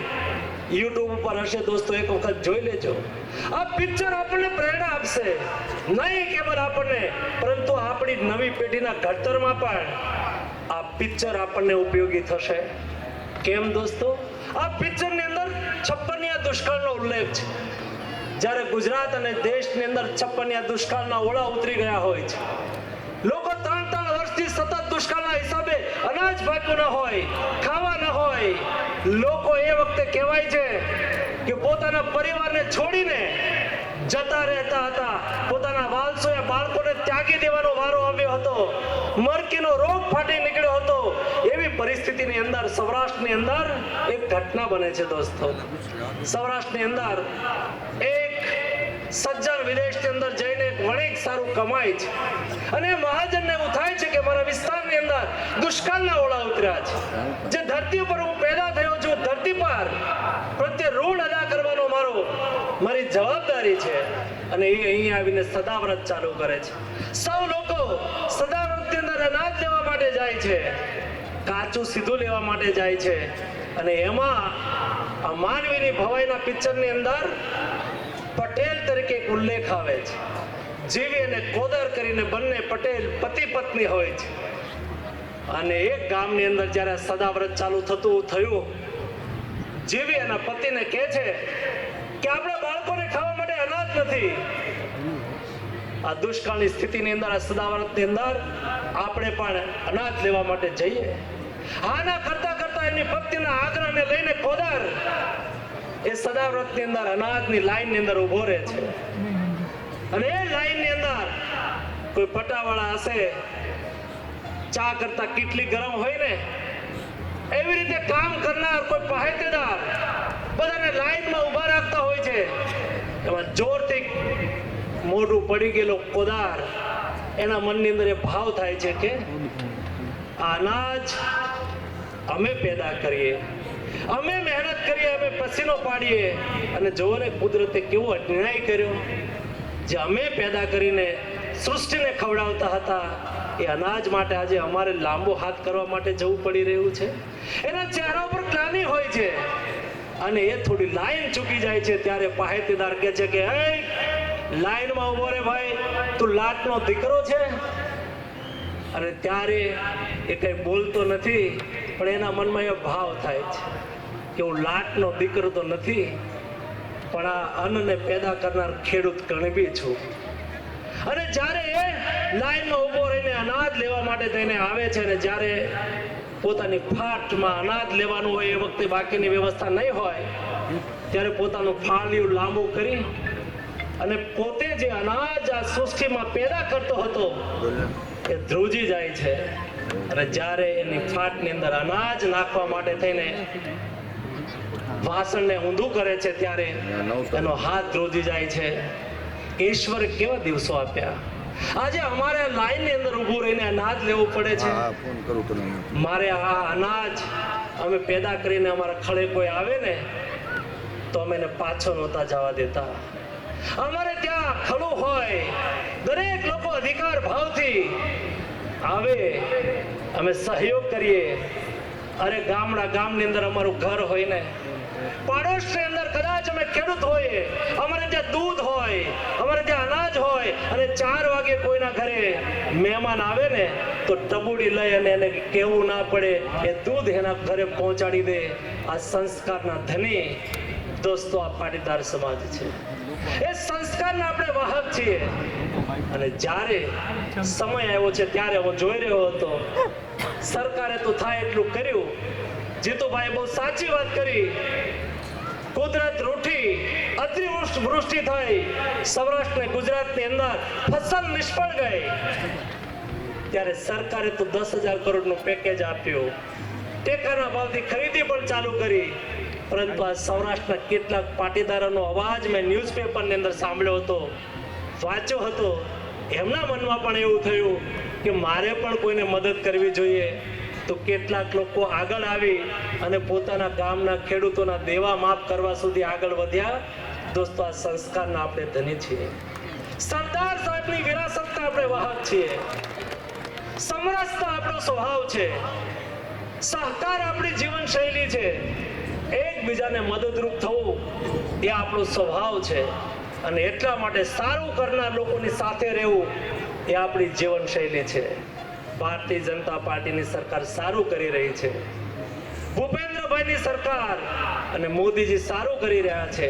યુટ્યુબ ઉપર હશે દોસ્તો, એક વખત જોઈ લેજો. આ પિક્ચર આપણને પ્રેરણા આપશે, નહીં કેવળ આપણને પરંતુ આપણી નવી પેઢીના ઘડતરમાં પણ આ પિક્ચર આપણને ઉપયોગી થશે. કેમ દોસ્તો? આ પિક્ચરની અંદર 56 દુષ્કાળનો ઉલ્લેખ છે. જ્યારે ગુજરાત અને દેશની અંદર 56 દુષ્કાળના ઓળા ઉતરી ગયા હોય છે, લોકો 3 વર્ષથી સતત દુષ્કાળના હિસાબે અનાજ પાક્યું ન હોય, ખાવા ન હોય, લોકો એ વખતે કહેવાય છે કે પોતાના પરિવારને છોડીને જતા રહેતા હતા, પોતાના વાલસોયા બાળકોને ત્યાગી દેવાનો વારો આવ્યો હતો, મરકીનો રોગ ફાટી નીકળ્યો હતો. એવી પરિસ્થિતિની અંદર સૌરાષ્ટ્રની અંદર એક ઘટના બને છે દોસ્તો. સૌરાષ્ટ્રની અંદર એક સજ્જન વિદેશની અંદર જઈને એક વણિક સારું કમાય છે અને મહાજનને એવું થાય છે કે મારા વિસ્તારની અંદર દુષ્કાળના ઓળા ઉતર્યા છે. જે ધરતી ઉપર હું પેદા થયો છું, ધરતી પર પ્રત્યે ઋણ અદા કરવાનો મારી જવાબદારી છે. અને એ અહીં આવીને સદાવ્રત ચાલુ કરે છે. સૌ લોકો સદાવ્રતની અંદર અનાજ લેવા માટે જાય છે, કાચું સીધું લેવા માટે જાય છે. અને એમાં આ માનવીની ભવાઈના પિક્ચરની અંદર પટેલ તરીકે એક ઉલ્લેખ આવે છે. જીવી અને કોદર કરીને બંને પટેલ પતિ પત્ની હોય છે. અને એક ગામની અંદર જ્યારે સદાવ્રત ચાલુ થયું, જીવી એના પતિને કહે છે કે આપણે બાળકોને ખાવા માટે અનાજ નથી. આ દુષ્કાળની સ્થિતિની અંદર, આ સદાવ્રતની અંદર આપણે પણ અનાજ લેવા માટે જઈએ. આના કરતા કરતા એની પત્નીના આગ્રહને લઈને કોદર એ સદાવ્રતની અંદર અનાજની લાઈનની અંદર ઉભો રહે છે. અને એ લાઈનની અંદર કોઈ પટાવાળા હશે, ચા કરતા કેટલી ગરમ હોય ને એવી રીતે કામ કરનાર કોઈ પાહેતેદાર બધાને લાઈનમાં ઉભા રાખતા હોય છે. એમાં જોરથી મોઢું પડી ગયેલો કોદાર, એના મનની અંદર એ ભાવ થાય છે કે આ અનાજ અમે પેદા કરીએ, અમે મહેનત કરીએ, અમે પસીનો પાડીએ, અને જોવો ને કુદરતે કેવો અન્યાય કર્યો. જે અમે પેદા કરીને સૃષ્ટિને ખવડાવતા હતા એ અનાજ માટે આજે અમારે લાંબો હાથ કરવા માટે જવું પડી રહ્યું છે. એના ચહેરા ઉપર ગ્લાનિ હોય છે. અને એ થોડી લાઈન ચૂકી જાય છે ત્યારે પાહેતીદાર કહે છે કે હે, લાઈનમાં ઉભો રે ભાઈ, તું લાટનો દીકરો છે. અને ત્યારે એ કઈ બોલતો નથી, પણ એના મનમાં એ ભાવ થાય છે કે હું લાટનો દીકરો તો નથી, પણ આ અન્નને પેદા કરનાર ખેડૂત કણબી છું. અને જ્યારે એ લાઈનમાં ઉભો રહીને અનાજ લેવા માટે થઈને આવે છે, અને જ્યારે પોતાની ફાટમાં અનાજ લેવાનું હોય એ વખતે બાકીની વ્યવસ્થા નહીં હોય, ત્યારે પોતાનું ફાળિયું લાંબુ કરી અને પોતે જે અનાજ આ સૃષ્ટિમાં પેદા કરતો હતો એ ધ્રુજી જાય છે. અને જ્યારે એની ફાટની અંદર અનાજ નાખવા માટે થઈને વાસણને ઊંધું કરે છે ત્યારે એનો હાથ ધ્રુજી જાય છે. ઈશ્વરે કેવા દિવસો આપ્યા. આજે અમારે લાઈનની અંદર ઊભું રહીને અનાજ લેવું પડે છે. મારે આ અનાજ અમે પેદા કરીને અમારા ખળે કોઈ આવે ને તો અમે એને પાછો નહોતા જવા દેતા. અમારે ત્યાં ખડું હોય, દરેક લોકો અધિકાર ભાવથી આવે, અમે સહયોગ કરીએ. અરે ગામની અંદર અમારું ઘર હોય ને, પાડોશની અંદર કદાચ અમે ખેડૂત હોઈએ, અમારે ત્યાં દૂધ હોય, અમારે ત્યાં અનાજ હોય, અને 4 વાગે કોઈના ઘરે મહેમાન આવે ને તો ટબુડી લઈ અને એને કહેવું ના પડે, એ દૂધ એના ઘરે પહોંચાડી દે. આ સંસ્કારના ધની દોસ્તો આ પાટીદાર સમાજ છે. એ સંસ્કારના આપણે વાહક છીએ. અને જ્યારે સમય આવ્યો છે ત્યારે હું જોઈ રહ્યો હતો, સરકારે તો થાય એટલું કર્યું. જીતુભાઈ બહુ સાચી વાત કરી. કુદરત રૂઠી, અતિવૃષ્ટિ થઈ, સૌરાષ્ટ્ર અને ગુજરાતની અંદર ફસલ નિષ્ફળ ગઈ. ત્યારે સરકારે તો 10,000 કરોડનું પેકેજ આપ્યું, ટેકાના ભાવથી ખરીદી પણ ચાલુ કરી. પરંતુ આ સૌરાષ્ટ્રના કેટલાક પાટીદારોનો અવાજ મેં ન્યૂઝપેપરની અંદર સાંભળ્યો હતો, વાંચ્યો હતો. એમના મનમાં પણ એવું થયું કે મારે પણ કોઈને મદદ કરવી જોઈએ. તો કેટલાક લોકો આગળ આવી અને પોતાના ગામના ખેડૂતોના દેવા માફ કરવા સુધી આગળ વધ્યા. દોસ્તો આ સંસ્કારના આપણે ધની છીએ. સરદાર સાહેબની વિરાસતના આપણે વાહક છીએ. સમરસતા આપણો સ્વભાવ છે. સહકાર આપણી જીવન શૈલી છે. એકબીજાને મદદરૂપ થવું એ આપણો સ્વભાવ છે. અને એટલા માટે સારું કરનાર લોકોની સાથે રહેવું એ આપણી જીવન શૈલી છે. ભારતીય જનતા પાર્ટીની સરકાર સારું કરી રહી છે. ભૂપેન્દ્રભાઈની સરકાર અને મોદીજી સારું કરી રહ્યા છે.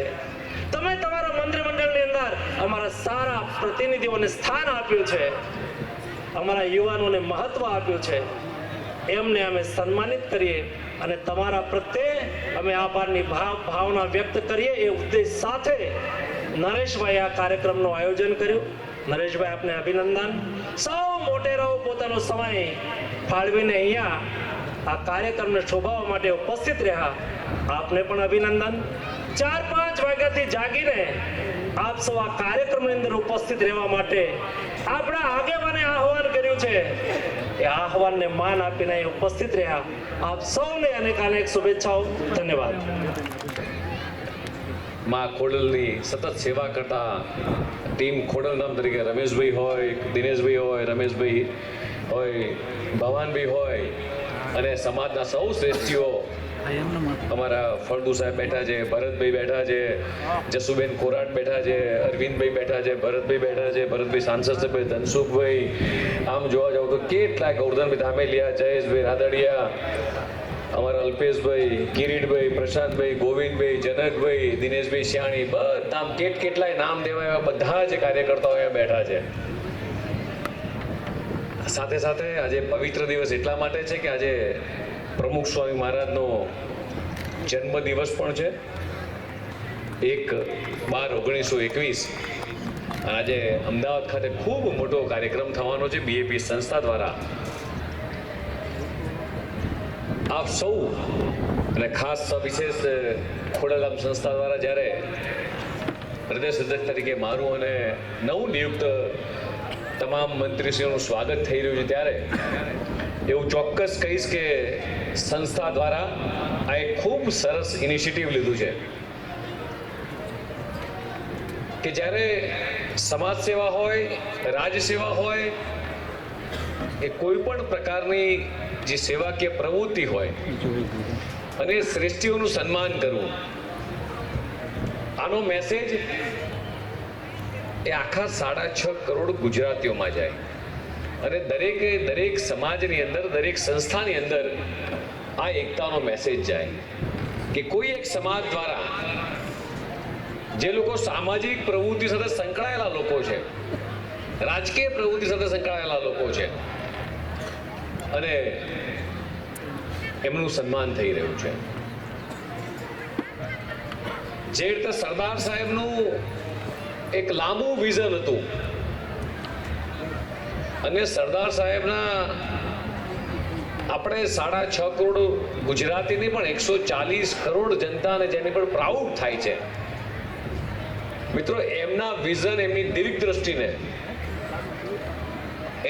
તમે તમારા મંત્રીમંડળની અંદર અમારા સારા પ્રતિનિધિઓને સ્થાન આપ્યું છે, અમારા યુવાનોને મહત્વ આપ્યું છે. એમને અમે સન્માનિત કરીએ અને તમારા પ્રત્યે અમે આભારની ભાવના વ્યક્ત કરીએ. એ ઉદ્દેશ સાથે નરેશભાઈ આ કાર્યક્રમનું આયોજન કર્યું. નરેશભાઈ, આપને અભિનંદન. સૌ મોટેરાઓ પોતાનો સમય ફાળવીને અહીંયા આ કાર્યક્રમને શોભાવવા માટે ઉપસ્થિત રહ્યા. આપને પણ અભિનંદન. 4-5 વાગ્યાથી જાગીને આપ સૌ આ કાર્યક્રમની અંદર ઉપસ્થિત રહેવા માટે આપણા આગેવાને આહવાન કર્યું છે. એ આહવાનને માન આપીને અહીં ઉપસ્થિત રહ્યા. આપ સૌને અનેક શુભેચ્છાઓ. ધન્યવાદ. માં ખોડલની સતત સેવા કરતા ટીમ ખોડલ નામ તરીકે રમેશભાઈ હોય, દિનેશભાઈ હોય, રમેશભાઈ હોય, ભવાનભાઈ હોય અને સમાજના સૌ શ્રેષ્ઠીઓ અમારા ફળદુ સાહેબ બેઠા છે, ભરતભાઈ બેઠા છે, જસુબેન કોરાટ બેઠા છે, અરવિંદભાઈ બેઠા છે, ભરતભાઈ બેઠા છે, ભરતભાઈ સાંસદ સભ્ય ધનસુખભાઈ, આમ જોવા જાવ તો કેટલાય ગૌરધનભાઈ ધામેલિયા, જયેશભાઈ રાદડિયા, અમારા અલ્પેશભાઈ, કિરીટભાઈ, પ્રશાંતભાઈ, ગોવિંદભાઈ, જનકભાઈ, દિનેશભાઈ શિયાણી, બધા કેટલાય નામ દેવા એવા બધા જ કાર્યકર્તાઓ અહીંયા બેઠા છે. સાથે સાથે આજે પવિત્ર દિવસ એટલા માટે છે કે આજે પ્રમુખ સ્વામી મહારાજનો જન્મ દિવસ પણ છે. 1/12/1921 આજે અમદાવાદ ખાતે ખૂબ મોટો કાર્યક્રમ થવાનો છે બીએપી સંસ્થા દ્વારા. આપ સૌ અને ખાસ વિશેષ ખોડલધામ સંસ્થા દ્વારા જ્યારે પ્રદેશ અધ્યક્ષ તરીકે મારું અને નવું નિયુક્ત તમામ મંત્રીશ્રીઓનું સ્વાગત થઈ રહ્યું છે ત્યારે એવું ચોક્કસ કહીશ કે સંસ્થા દ્વારા આ એક ખૂબ સરસ ઇનિશિયેટિવ લીધું છે કે જ્યારે સમાજ સેવા હોય, રાજ સેવા હોય, એ કોઈ પણ પ્રકારની જે સેવાકીય પ્રવૃત્તિ હોય અને શ્રેષ્ઠીઓનું સન્માન કરવું, આનો મેસેજ એ આખા 6.5 કરોડ ગુજરાતીઓમાં જાય અને દરેક સમાજની અંદર, દરેક સંસ્થાની અંદર આ એકતાનો મેસેજ જાય કે કોઈ એક સમાજ દ્વારા જે લોકો સામાજિક પ્રવૃત્તિ સાથે સંકળાયેલા લોકો છે, રાજકીય પ્રવૃત્તિ સાથે સંકળાયેલા લોકો છે અને એમનું સન્માન થઈ રહ્યું છે. જે રીતે સરદાર સાહેબનું એક લાંબુ વિઝન હતું અને સરદાર સાહેબના આપણે 6.5 કરોડ ગુજરાતીની પણ 140 કરોડ જનતાને જેની પર પ્રાઉડ થાય છે. મિત્રો, એમના વિઝન, એમની દીર્ઘ દ્રષ્ટિને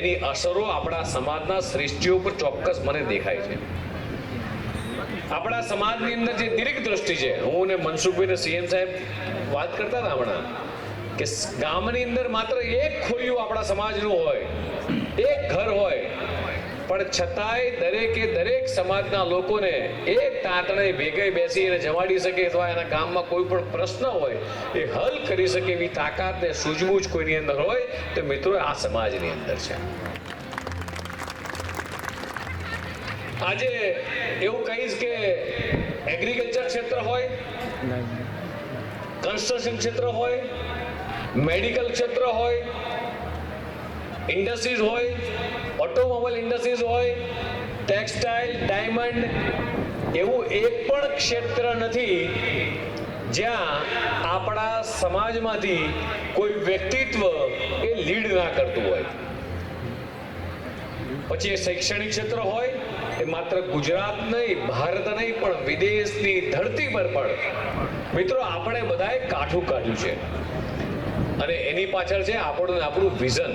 એની અસરો આપણા સમાજના શ્રેષ્ઠીઓ પર ચોક્કસ મને દેખાય છે. આપણા સમાજની અંદર જે દીર્ઘ દ્રષ્ટિ છે, હું ને મનસુખભાઈ ને સીએમ સાહેબ વાત કરતા હતા હમણાં કે ગામની અંદર માત્ર એક ખોડિયું આપણા સમાજનું હોય, એક ઘર હોય, પણ છતાંય દરેક સમાજના લોકોને એક તાંતણે ભેગે બેસીને જમાડી શકે અથવા એના ગામમાં કોઈ પણ પ્રશ્ન હોય એ હલ કરી શકે એવી તાકાત ને સૂઝબૂઝ કોઈની અંદર હોય તો મિત્રો આ સમાજની અંદર છે. આજે એવું કહીશ કે એગ્રીકલ્ચર ક્ષેત્ર હોય, કન્સ્ટ્રક્શન ક્ષેત્ર હોય, મેડિકલ ક્ષેત્ર હોય, ઇન્ડસ્ટ્રીઝ હોય, ઓટોમોબાઈલ ઇન્ડસ્ટ્રીઝ હોય, ટેક્સટાઇલ, ડાયમંડ, એવું એક પણ ક્ષેત્ર નથી જ્યાં આપણા સમાજમાંથી કોઈ વ્યક્તિત્વ એ લીડ ના કરતું હોય. પછી એ શૈક્ષણિક ક્ષેત્ર હોય, એ માત્ર ગુજરાત નહીં, ભારત નહીં, પણ વિદેશની ધરતી પર પણ મિત્રો આપણે બધાએ કાઠું કાઢ્યું છે અને એની પાછળ છે આપણું વિઝન.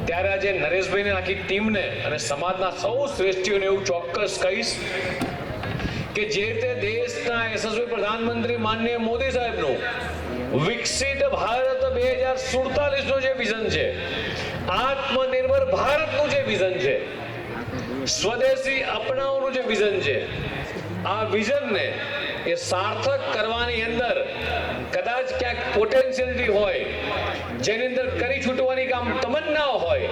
ત્યારે આજે નરેશભાઈને આખી ટીમને અને સમાજના સૌ શ્રેષ્ઠીઓને એવું ચોક્કસ કહીશ કે જે રીતે દેશના યશસ્વી પ્રધાનમંત્રી માનનીય મોદી સાહેબનું વિકસિત ભારત 2047 નું જે વિઝન છે, આત્મનિર્ભર ભારતનું જે વિઝન છે, સ્વદેશી અપનાવવાનું જે વિઝન છે, આ વિઝનને એ સાર્થક કરવાની અંદર કદાચ ક્યાંક પોટેન્શિયલિટી હોય, જેની અંદર કરી છૂટવાની કામ તમન્નાઓ હોય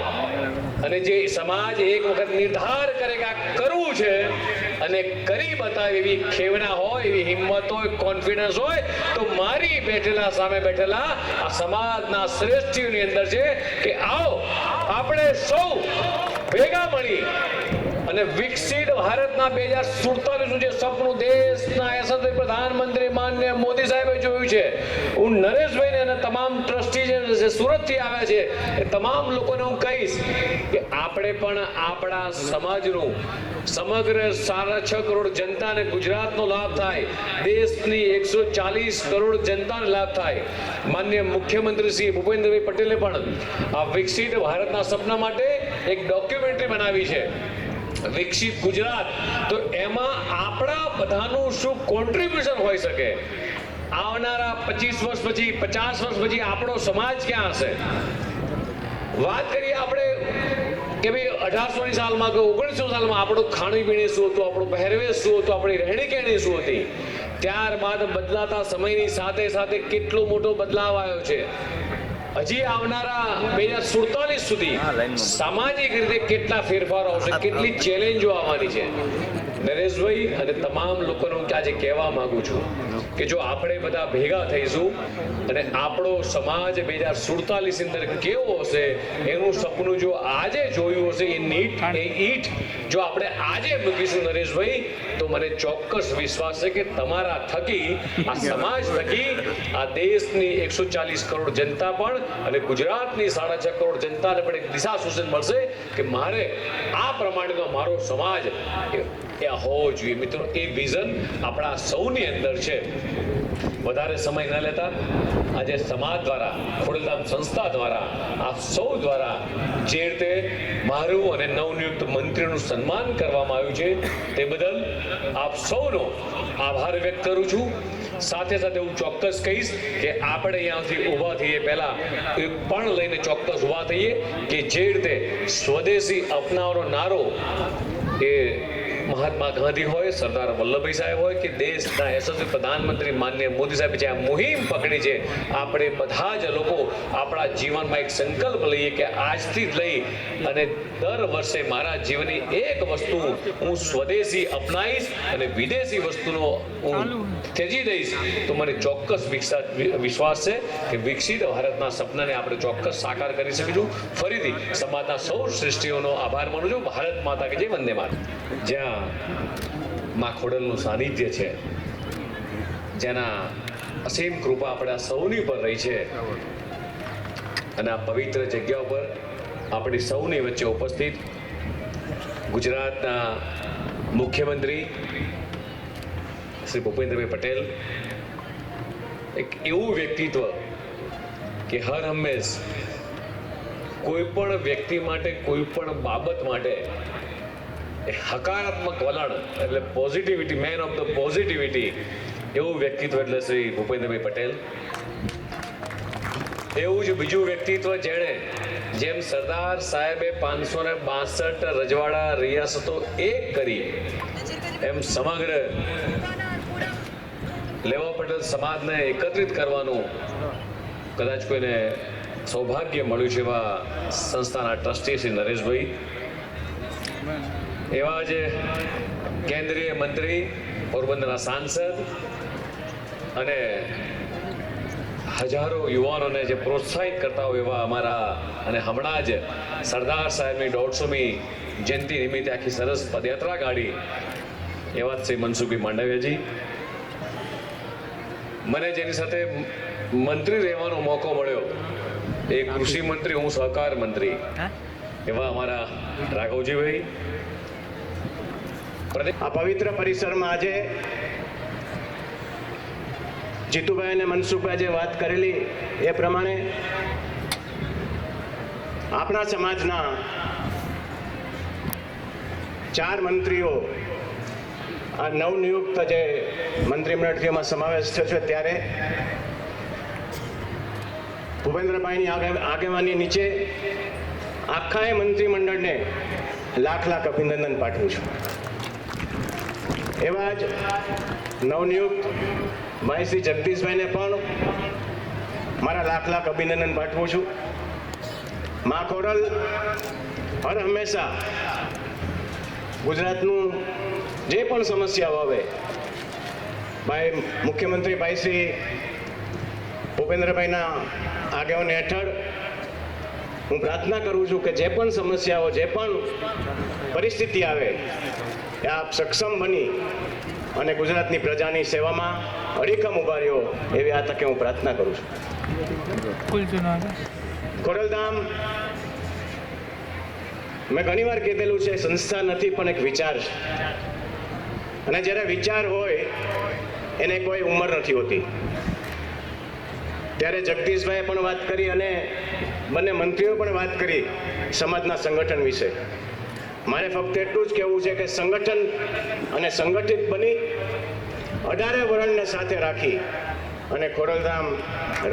અને જે સમાજ એક વખત નિર્ધાર કરે કે આ કરવું છે અને કરી બતાવે એવી ખેવના હોય, એવી હિંમત હોય, કોન્ફિડન્સ હોય, તો મારી સામે બેઠેલા આ સમાજના શ્રેષ્ઠીઓની અંદર છે કે આવો આપણે સૌ ભેગા મળી અને વિકસિત ભારતના 2047 નું જે સપનું દેશના યશસ્વી પ્રધાનમંત્રી માનનીય મોદી સાહેબે જોયું છે, હું નરેશભાઈને અને તમામ ટ્રસ્ટી છે, સુરતથી આવ્યા છે, એ તમામ લોકોને હું કહીશ કે આપણે પણ આપણા સમાજનું સમગ્ર 6.5 કરોડ જનતાને ગુજરાતનો લાભ થાય, દેશની 140 કરોડ જનતાને લાભ થાય. માનનીય મુખ્યમંત્રી શ્રી ભૂપેન્દ્રભાઈ પટેલે પણ આ વિકસિત ભારતના સપના માટે એક ડોક્યુમેન્ટરી બનાવી છે, વિકસિત ગુજરાત. તો એમાં આપણા બધાનું શું કોન્ટ્રીબ્યુશન હોઈ શકે? આવનારા 25 વર્ષ પછી, 50 વર્ષ પછી આપણો સમાજ ક્યાં હશે? વાત કરીએ આપણે કે ભાઈ 1800ની સાલમાં કે 1900 સાલમાં આપણું ખાણી પીણી શું હતું, આપણું પહેરવેશ શું હતું, આપણી રહેણી કહેણી શું હતી. ત્યારબાદ બદલાતા સમયની સાથે સાથે કેટલો મોટો બદલાવ આવ્યો છે. હજી આવનારા 2047 સુધી સામાજિક રીતે કેટલા ફેરફારો આવશે, કેટલી ચેલેન્જો આવવાની છે. નરેશભાઈ અને તમામ લોકોને હું આજે કહેવા માંગુ છું કે જો આપણે બધા ભેગા થઈશું અને આપણો સમાજ 2047 અંદર કેવો હશે એનું સપનું જો આજે જોયું હશે, એ ઈંટ જો આપણે આજે મૂકીશું નરેશભાઈ, તો મને ચોક્કસ વિશ્વાસ છે કે તમારા થકી, આ સમાજ થકી આ દેશની 140 કરોડ જનતા પણ અને ગુજરાતની 6.5 કરોડ જનતાને પણ એક દિશા સૂચન મળશે કે મારે આ પ્રમાણેનો મારો સમાજ એ હોવો જોઈએ. મિત્રો, એ વિઝન આપણા સૌની અંદર છે. વધારે સમય ન લેતા આજે સમાજ દ્વારા, ખોડલધામ સંસ્થા દ્વારા, આપ સૌ દ્વારા જે રીતે મારું અને નવનિયુક્ત મંત્રીનું સન્માન કરવામાં આવ્યું છે તે બદલ આપ સૌનો આભાર વ્યક્ત કરું છું. સાથે સાથે હું ચોક્કસ કહીશ કે આપણે અહીંયાથી ઊભા થઈએ પહેલા એક પણ લઈને ચોક્કસ ઊભા થઈએ કે જે રીતે સ્વદેશી અપનાવવાનો નારો એ મહાત્મા ગાંધી હોય, સરદાર વલ્લભભાઈ સાહેબ હોય કે દેશના યશસ્વી પ્રધાનમંત્રી માનનીય મોદી સાહેબ જે આ મુહિમ પકડી છે, આપણે બધા જ લોકો આપણા જીવનમાં એક સંકલ્પ લઈએ કે આજથી જ લઈ અને દર વર્ષે મારા જીવનની એક વસ્તુ હું સ્વદેશી અપનાવીશ અને વિદેશી વસ્તુનો હું ત્યજી દઈશ, તો મને ચોક્કસ વિશ્વાસ છે કે વિકસિત ભારતના સપનાને આપણે ચોક્કસ સાકાર કરી શકીશું. ફરીથી સમાજના સૌ શ્રેષ્ઠીઓનો આભાર માનું છું. ભારત માતા કે જય, વંદે માતરમ. જ્યાં માં ખોડલનું સાનિધ્ય છે, જેના અસીમ કૃપા આપણા સૌની પર રહી છે, અને આ પવિત્ર જગ્યા ઉપર આપણી સૌની વચ્ચે ઉપસ્થિત ગુજરાતના મુખ્યમંત્રી શ્રી ભૂપેન્દ્રભાઈ પટેલ એક એવું વ્યક્તિત્વ કે હર હંમેશ કોઈ પણ વ્યક્તિ માટે, કોઈ પણ બાબત માટે હકારાત્મક વલણ, એટલે positivity, man of the positivity, એવું વ્યક્તિત્વ એટલે શ્રી ભૂપેન્દ્રભાઈ પટેલ. એવું જ બીજું વ્યક્તિત્વ જેણે જેમ સરદાર સાહેબે 562 રજવાડા રિયાસતો એક કરી, એમ સમગ્ર લેવા પટેલ સમાજને એકત્રિત કરવાનું કદાચ કોઈને સૌભાગ્ય મળ્યું છે એવા સંસ્થાના ટ્રસ્ટી શ્રી નરેશભાઈ, એવા જ કેન્દ્રીય મંત્રી, પોરબંદરના સાંસદ અને હજારો યુવાનોને જે પ્રોત્સાહિત કરતા હોય એવા અમારા, અને હમણાં જ સરદાર સાહેબની 150મી જયંતિ નિમિત્તે આખી સરસ પદયાત્રા કાઢી એવા જ શ્રી મનસુખભાઈ માંડવિયાજી. મને જેની સાથે મંત્રી રહેવાનો મોકો મળ્યો એ કૃષિ મંત્રી, હું સહકાર મંત્રી, એવા અમારા રાઘવજીભાઈ. આ પવિત્ર પરિસરમાં આજે જીતુભાઈ અને મનસુખભાઈ જે વાત કરેલી એ પ્રમાણે આપણા સમાજના 4 મંત્રીઓ આ નવનિયુક્ત જે મંત્રીમંડળમાં સમાવેશ થયો છે, ત્યારે ભૂપેન્દ્રભાઈની આગેવાની નીચે આખા મંત્રીમંડળને લાખ અભિનંદન પાઠવું છું. એવા જ નવનિયુક્ત ભાઈ શ્રી જગદીશભાઈને પણ મારા લાખ અભિનંદન પાઠવું છું. મા ખોડલ હર હંમેશા ગુજરાતનું જે પણ સમસ્યાઓ આવે, ભાઈ મુખ્યમંત્રી ભાઈ શ્રી ભૂપેન્દ્રભાઈના આગેવાની હેઠળ હું પ્રાર્થના કરું છું કે જે પણ સમસ્યાઓ, જે પણ પરિસ્થિતિ આવે, એ આપ સક્ષમ બની અને ગુજરાતની પ્રજાની સેવામાં અડીખમ ઉભા રહ્યો એવી આ તકે હું પ્રાર્થના કરું છું. ખોડલધામ મેં ઘણીવાર કીધેલું છે, સંસ્થા નથી પણ એક વિચાર છે. અને જ્યારે વિચાર હોય એને કોઈ ઉંમર નથી હોતી. ત્યારે જગદીશભાઈએ પણ વાત કરી અને બંને મંત્રીઓ પણ વાત કરી સમાજના સંગઠન વિશે. મારે ફક્ત એટલું જ કહેવું છે કે સંગઠન અને સંગઠિત બની 18 વરણને સાથે રાખી અને ખોડલધામ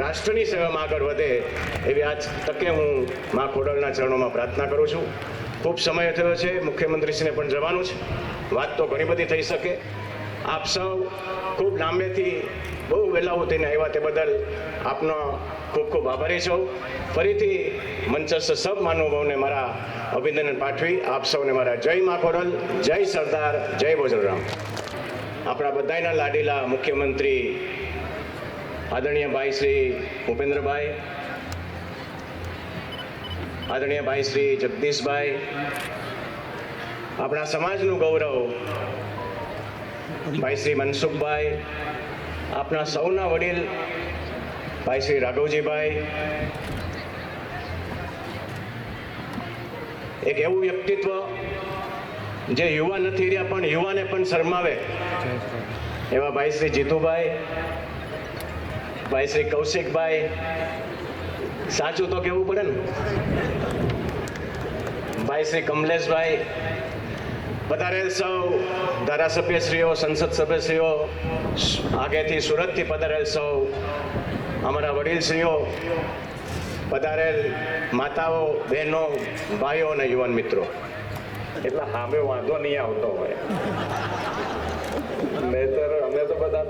રાષ્ટ્રની સેવામાં આગળ વધે એવી આજ તકે હું મા ખોડલના ચરણોમાં પ્રાર્થના કરું છું. ખૂબ સમય થયો છે, મુખ્યમંત્રીશ્રીને પણ જવાનું છે. વાત તો ઘણી બધી થઈ શકે. આપ સૌ ખૂબ લાંબેથી બહુ વહેલા ઉઠીને આવ્યા તે બદલ આપનો ખૂબ ખૂબ આભારી છું. ફરીથી મંચસ્થ સબ મહાનુભાવોને મારા અભિનંદન પાઠવી આપ સૌને મારા જય મા ખોડલ, જય સરદાર, જય બોજલરામ. આપણા બધાના લાડીલા મુખ્યમંત્રી આદરણીય ભાઈ શ્રી ભૂપેન્દ્રભાઈ, આદરણીય ભાઈ શ્રી જગદીશભાઈ, આપણા સમાજનું ગૌરવ ભાઈ શ્રી મનસુખભાઈ, આપણા સૌના વડીલ ભાઈ શ્રી રાઘવજીભાઈ, એક એવું વ્યક્તિત્વ જે યુવા નથી રહ્યા પણ યુવાને પણ શરમાવે એવા ભાઈ શ્રી જીતુભાઈ, ભાઈ શ્રી કૌશિકભાઈ, સાચું તો કહેવું પડે ને, ભાઈ શ્રી કમલેશભાઈ, પધારેલ સૌ ધારાસભ્યશ્રીઓ, સંસદ સભ્યશ્રીઓ, આગેથી સુરતથી પધારેલ સૌ અમારા વડીલશ્રીઓ, પધારેલ માતાઓ, બહેનો, ભાઈઓ અને યુવાન મિત્રો. એટલે સામે વાંધો નહીં આવતો હોય. નહીતર અમે તો બધા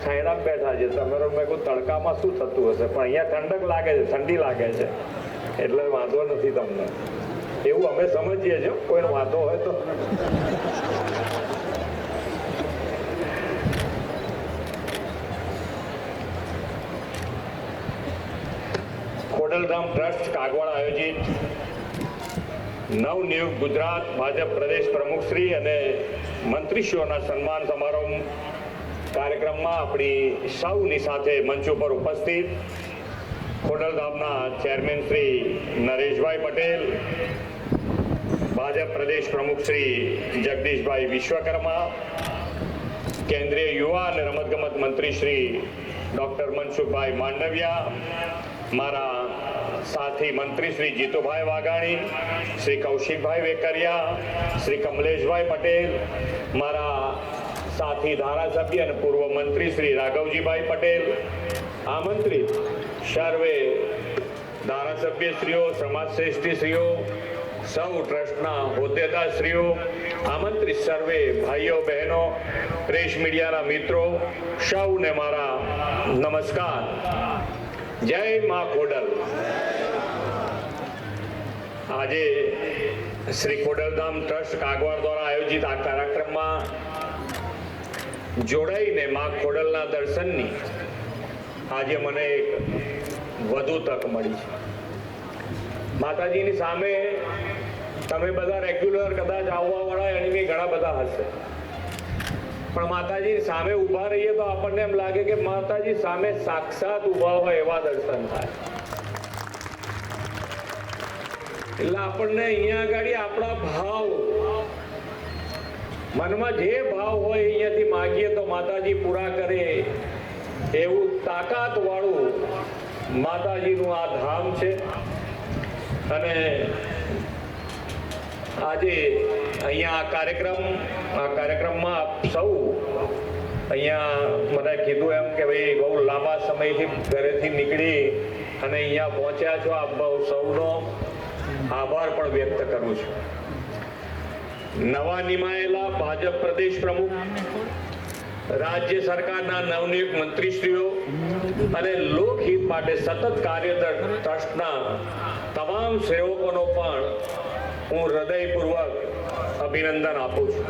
છાયણામાં બેઠા છે, તમે મેં કહું તડકામાં શું થતું હશે, પણ અહીંયા ઠંડક લાગે છે, ઠંડી લાગે છે, એટલે વાંધો નથી તમને. એવું અમે સમજીએ છીએ. કોઈનો વાંધો હોય તો ખોડલધામ ટ્રસ્ટ કાગવાડ આયોજિત નવનિયુક્ત ગુજરાત ભાજપ પ્રદેશ પ્રમુખ શ્રી અને મંત્રીશ્રીઓના સન્માન સમારોહ કાર્યક્રમમાં આપણી સૌની સાથે મંચ ઉપર ઉપસ્થિત ખોડલધામના ચેરમેન શ્રી નરેશભાઈ પટેલ, ભાજપ પ્રદેશ પ્રમુખ શ્રી જગદીશભાઈ વિશ્વકર્મા, કેન્દ્રીય યુવા અને રમતગમત મંત્રી શ્રી ડોક્ટર મનસુખભાઈ માંડવિયા, મારા સાથી મંત્રી શ્રી જીતુભાઈ વાઘાણી, શ્રી કૌશિકભાઈ વેકરિયા, શ્રી કમલેશભાઈ પટેલ, મારા સાથી ધારાસભ્ય અને પૂર્વ મંત્રી શ્રી રાઘવજીભાઈ પટેલ, આમંત્રિત સર્વે ધારાસભ્યશ્રીઓ, સમાજશ્રેષ્ઠીશ્રીઓ, સૌ ટ્રસ્ટના હોદ્દેદારશ્રીઓ, આમંત્રિત સર્વે ભાઈઓ બહેનો, પ્રેસ મીડિયાના મિત્રો, સૌને મારા નમસ્કાર. જય મા ખોડલ. આજે શ્રી ખોડલધામ ટ્રસ્ટ કાગવાડ દ્વારા આયોજિત આ કાર્યક્રમમાં જોડાઈને મા ખોડલના દર્શનની આજે મને એક વધુ તક મળી છે. માતાજીની સામે તમે બધા રેગ્યુલર કદાચ આવવાવાળા એની ઘણા બધા હશે, પણ માતાજી સામે ઊભા રહીએ તો આપણને એમ લાગે કે માતાજી સામે સાક્ષાત ઊભા હોય એવા દર્શન થાય. એટલે આપણને અહીંયા આગળ આપણા ભાવ, મનમાં જે ભાવ હોય અહીંયાથી માગીએ તો માતાજી પૂરા કરે એવું તાકાત વાળું માતાજીનું આ ધામ છે. અને આજે અહીંયા આ કાર્યક્રમમાં આપ સૌ અહીંયા મને કીધું એમ કે ભાઈ બહુ લાંબા સમયથી ઘરેથી નીકળી અને અહીંયા પહોંચ્યા છો. આપ બહુ સૌનો આભાર પણ વ્યક્ત કરું છું. નવા નિમાયેલા ભાજપ પ્રદેશ પ્રમુખ, રાજ્ય સરકારના નવનિયુક્ત મંત્રીશ્રીઓ અને લોકહિત માટે સતત કાર્યરત ટ્રસ્ટના તમામ સેવકોનો પણ હું હૃદયપૂર્વક અભિનંદન આપું છું.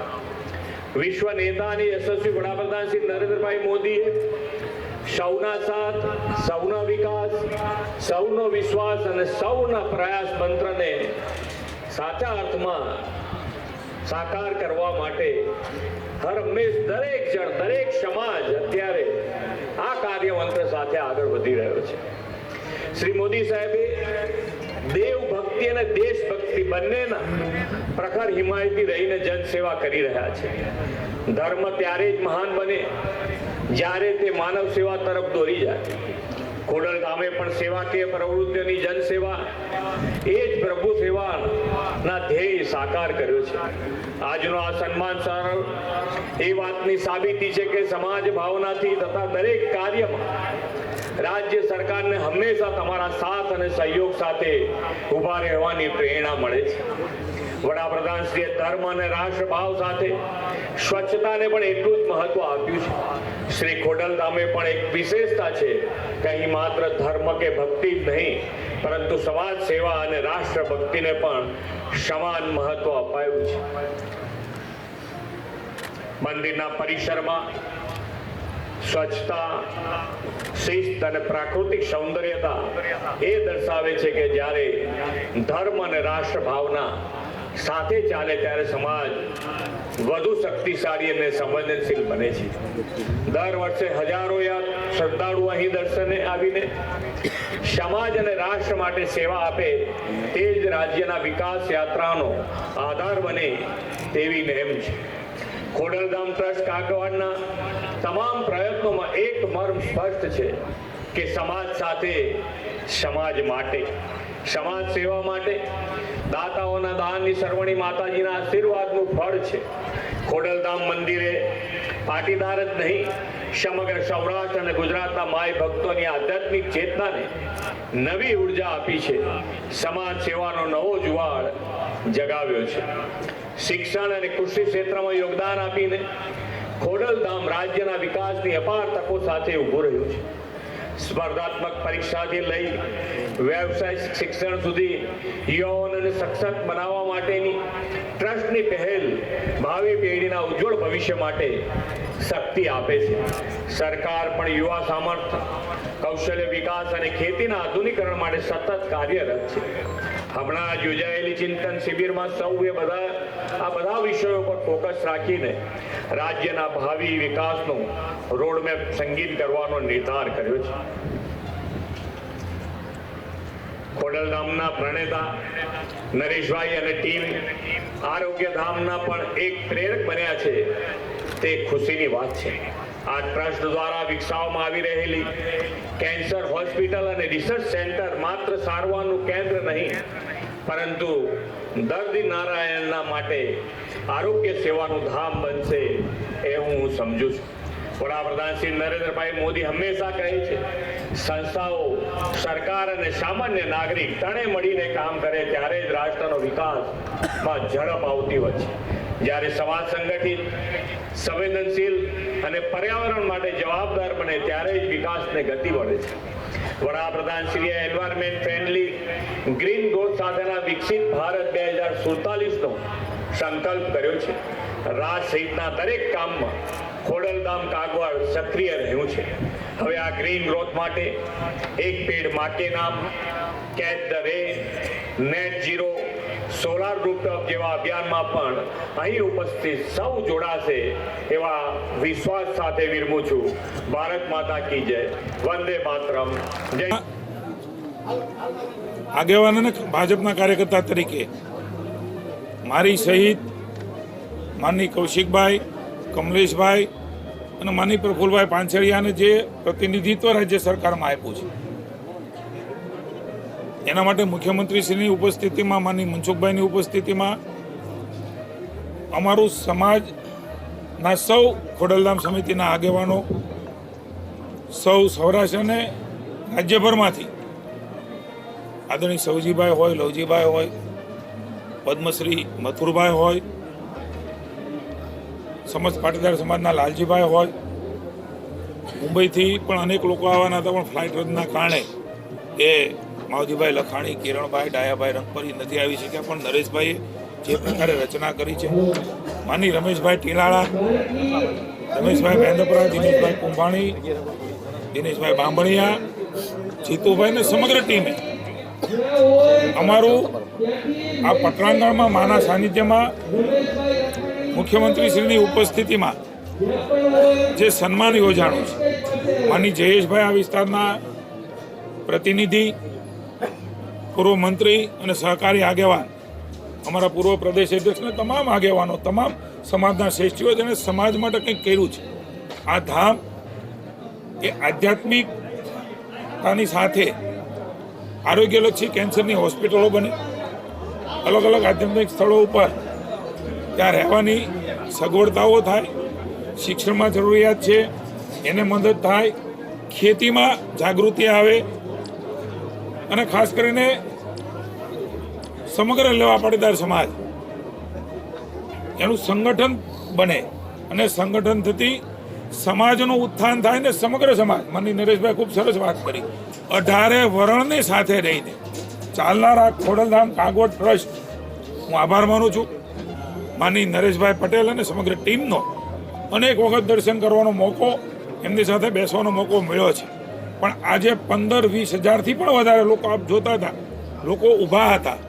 વિશ્વ નેતા અને યશસ્વી વડાપ્રધાન શ્રી નરેન્દ્રભાઈ મોદીએ સૌના સાથ, સૌના વિકાસ, સૌનો વિશ્વાસ અને સૌના પ્રયાસ મંત્રને સાચા અર્થમાં સાકાર કરવા માટે હર હંમેશ દરેક જણ દરેક સમાજ અત્યારે આ કાર્યમંત્ર સાથે આગળ વધી રહ્યો છે. શ્રી મોદી સાહેબે દેવ ભક્તિ અને દેશભક્તિ બંનેના પ્રખર હિમાયતી રહીને જનસેવા કરી રહ્યા છે. ધર્મ ત્યારે જ મહાન બને જ્યારે તે માનવ સેવા તરફ દોરી જાય. ખોડલધામે પણ સેવાકીય પ્રવૃત્તિઓની જનસેવા એ જ પ્રભુ સેવાના ધ્યેય સાકાર કર્યો છે. આજનો આ સન્માન સરળ એ વાતની સાબિતી છે કે સમાજ ભાવનાથી તથા દરેક કાર્યમાં રાજ્ય સરકારને હંમેશા તમારા સાથ અને સહયોગ સાથે ઊભા રહેવાની પ્રેરણા મળે છે. વડાપ્રધાન શ્રીએ ધર્મ અને રાષ્ટ્રભાવ સાથે સ્વચ્છતાને પણ એટલું જ મહત્વ આપ્યું છે. શ્રી ખોડલધામે પણ એક વિશેષતા છે કે અહીં માત્ર ધર્મ કે ભક્તિ જ નહીં પરંતુ સમાજ સેવા અને રાષ્ટ્ર ભક્તિને પણ સમાન મહત્વ અપાયું છે. મંદિરના પરિસરમાં સ્વચ્છતા, શિસ્ત અને પ્રાકૃતિક સૌંદર્યતા એ દર્શાવે છે કે જ્યારે ધર્મ અને રાષ્ટ્ર ભાવના સાથે ચાલે ત્યારે સમાજ વધુ શક્તિશાળી અને સંવેદનશીલ બને છે. દર વર્ષે હજારો શ્રદ્ધાળુ અહીં દર્શને આવીને સમાજ અને રાષ્ટ્ર માટે સેવા આપે તે જ રાજ્યના વિકાસ યાત્રાનો આધાર બને તેવી નેમ છે. ખોડલધામ ટ્રસ્ટ કાગવાડના તમામ પ્રયત્નોમાં એક મર્મ સ્પષ્ટ છે કે સમાજ સાથે, સમાજ માટે, સમાજ સેવા માટે દાતાઓના દાનની સરવણી માતાજીના આશીર્વાદનું ફળ છે. ખોડલધામ મંદિરે પાટીદાર જ નહીં સમગ્ર સૌરાષ્ટ્ર અને ગુજરાતના માય ભક્તોની આધ્યાત્મિક ચેતનાને નવી ઉર્જા આપી છે. સમાજ સેવાનો નવો જુવાળ જગાવ્યો છે. શિક્ષણ અને કૃષિ ક્ષેત્રમાં યોગદાન આપીને ખોડલધામ રાજ્યના વિકાસની અપાર તકો સાથે ઊભું રહ્યું છે. સ્પર્ધાત્મક પરીક્ષાથી લઈ વ્યવસાયિક શિક્ષણ સુધી યુવાઓને સશક્ત બનાવવા માટેની ટ્રસ્ટની પહેલ ભાવિ પેઢીના ઉજ્જવળ ભવિષ્ય માટે શક્તિ આપે છે. સરકાર પણ યુવા સામર્થ્ય, કૌશલ્ય વિકાસ અને ખેતીના આધુનિકરણ માટે સતત કાર્યરત છે. હમણાં યોજાયેલી ચિંતન શિબિરમાં સૌએ આ બધા વિષયો પર ફોકસ રાખીને રાજ્યના ભાવિ વિકાસનો રોડમેપ સંગીત કરવાનો નિર્ધાર કર્યો છે. ખોડલધામના પ્રણેતા નરેશભાઈ અને ટીમ આરોગ્યધામના પણ એક પ્રેરક બન્યા છે તે ખુશીની વાત છે. આ ટ્રસ્ટ દ્વારા વિકસાવવામાં આવી રહેલી કેન્સર હોસ્પિટલ અને રિસર્ચ સેન્ટર માત્ર સારવારનું કેન્દ્ર નહીં પરંતુ દર્દી નારાયણના માટે આરોગ્ય સેવાનું ધામ બનશે એ હું સમજુ છું. વડાપ્રધાન શ્રી નરેન્દ્રભાઈ મોદી હંમેશા કહે છે સંસ્થાઓ, સરકાર અને સામાન્ય નાગરિક ત્રણે મળીને કામ કરે ત્યારે જ રાષ્ટ્રનો વિકાસમાં ઝડપ આવતી હોય છે. જ્યારે સમાજ સંગઠિત, સંવેદનશીલ અને પર્યાવરણ માટે જવાબદાર બને ત્યારે જ વિકાસને ગતિ મળે છે. વડાપ્રધાન શ્રીએ એન્વાયરમેન્ટ ફ્રેન્ડલી ગ્રીન ગ્રોથ સાથેના વિકસિત ભારત 2047નો સંકલ્પ કર્યો છે. રાજ સહિતના દરેક કામમાં ખોડલધામ કાગવાડ સક્રિય રહ્યું છે. હવે આ ગ્રીન ગ્રોથ માટે એક પેડ માં કે નામ, catch the rain, net zero, solar rooftop જેવા અભિયાનમાં પણ અહીં ઉપસ્થિત સૌ જોડાશે એવા વિશ્વાસ સાથે વિરમું છું. ભારત માતા કી જય. વંદે માતરમ. જય. આગેવાન અને ભાજપના કાર્યકર્તા તરીકે મારી સહિત માનની કૌશિકભાઈ, કમલેશભાઈ અને માની પ્રફુલભાઈ પાંછડિયાને જે પ્રતિનિધિત્વ રાજ્ય સરકારમાં આપ્યું છે એના માટે મુખ્યમંત્રીશ્રીની ઉપસ્થિતિમાં, માની મનસુખભાઈની ઉપસ્થિતિમાં અમારું સમાજના સૌ ખોડલધામ સમિતિના આગેવાનો, સૌ સૌરાષ્ટ્ર અને રાજ્યભરમાંથી આદરણીય સૌજીભાઈ હોય, લવજીભાઈ હોય, પદ્મશ્રી મથુરભાઈ હોય, સમસ્ત પાટીદાર સમાજના લાલજીભાઈ હોય, મુંબઈથી પણ અનેક લોકો આવવાના હતા પણ ફ્લાઇટ રદના કારણે એ માવજીભાઈ લખાણી, કિરણભાઈ, ડાયાભાઈ રંગપરી નથી આવી શક્યા. પણ નરેશભાઈએ જે પ્રકારે રચના કરી છે, માની રમેશભાઈ ટીલાળા, રમેશભાઈ મહેન્દ્રપરા, દિનેશભાઈ કુંભાણી, દિનેશભાઈ બાંભણિયા, જીતુભાઈ ને સમગ્ર ટીમે અમારું આ પટરાંગણમાં માના સાનિધ્યમાં મુખ્યમંત્રીશ્રીની ઉપસ્થિતિમાં જે સન્માન યોજાણું છે, માની જયેશભાઈ આ વિસ્તારના પ્રતિનિધિ, પૂર્વ મંત્રી અને સહકારી આગેવાન, અમારા પૂર્વ પ્રદેશ અધ્યક્ષને તમામ આગેવાનો, તમામ સમાજના શ્રેષ્ઠીઓ જેને સમાજ માટે કંઈક કર્યું છે. આ ધામ એ આધ્યાત્મિકતાની સાથે આરોગ્યલક્ષી કેન્સરની હોસ્પિટલો બને, અલગ અલગ આધ્યાત્મિક સ્થળો ઉપર ત્યાં રહેવાની સગવડતાઓ થાય, શિક્ષણમાં જરૂરિયાત છે એને મદદ થાય, ખેતીમાં જાગૃતિ આવે અને ખાસ કરીને સમગ્ર લેવા પાટીદાર સમાજ એનું સંગઠન બને અને સંગઠન થતી સમાજનું ઉત્થાન થાય ને સમગ્ર સમાજ. માનની નરેશભાઈ ખૂબ સરસ વાત કરી, 18 વર્ણની સાથે રહીને ચાલનારા ખોડલધામ કાગવડ ટ્રસ્ટ હું આભાર માનું છું. માનની નરેશભાઈ પટેલ અને સમગ્ર ટીમનો અનેક વખત દર્શન કરવાનો મોકો, એમની સાથે બેસવાનો મોકો મળ્યો છે. પણ આજે 15-20 હજારથી પણ વધારે લોકો આપ જોતા હતા, લોકો ઊભા હતા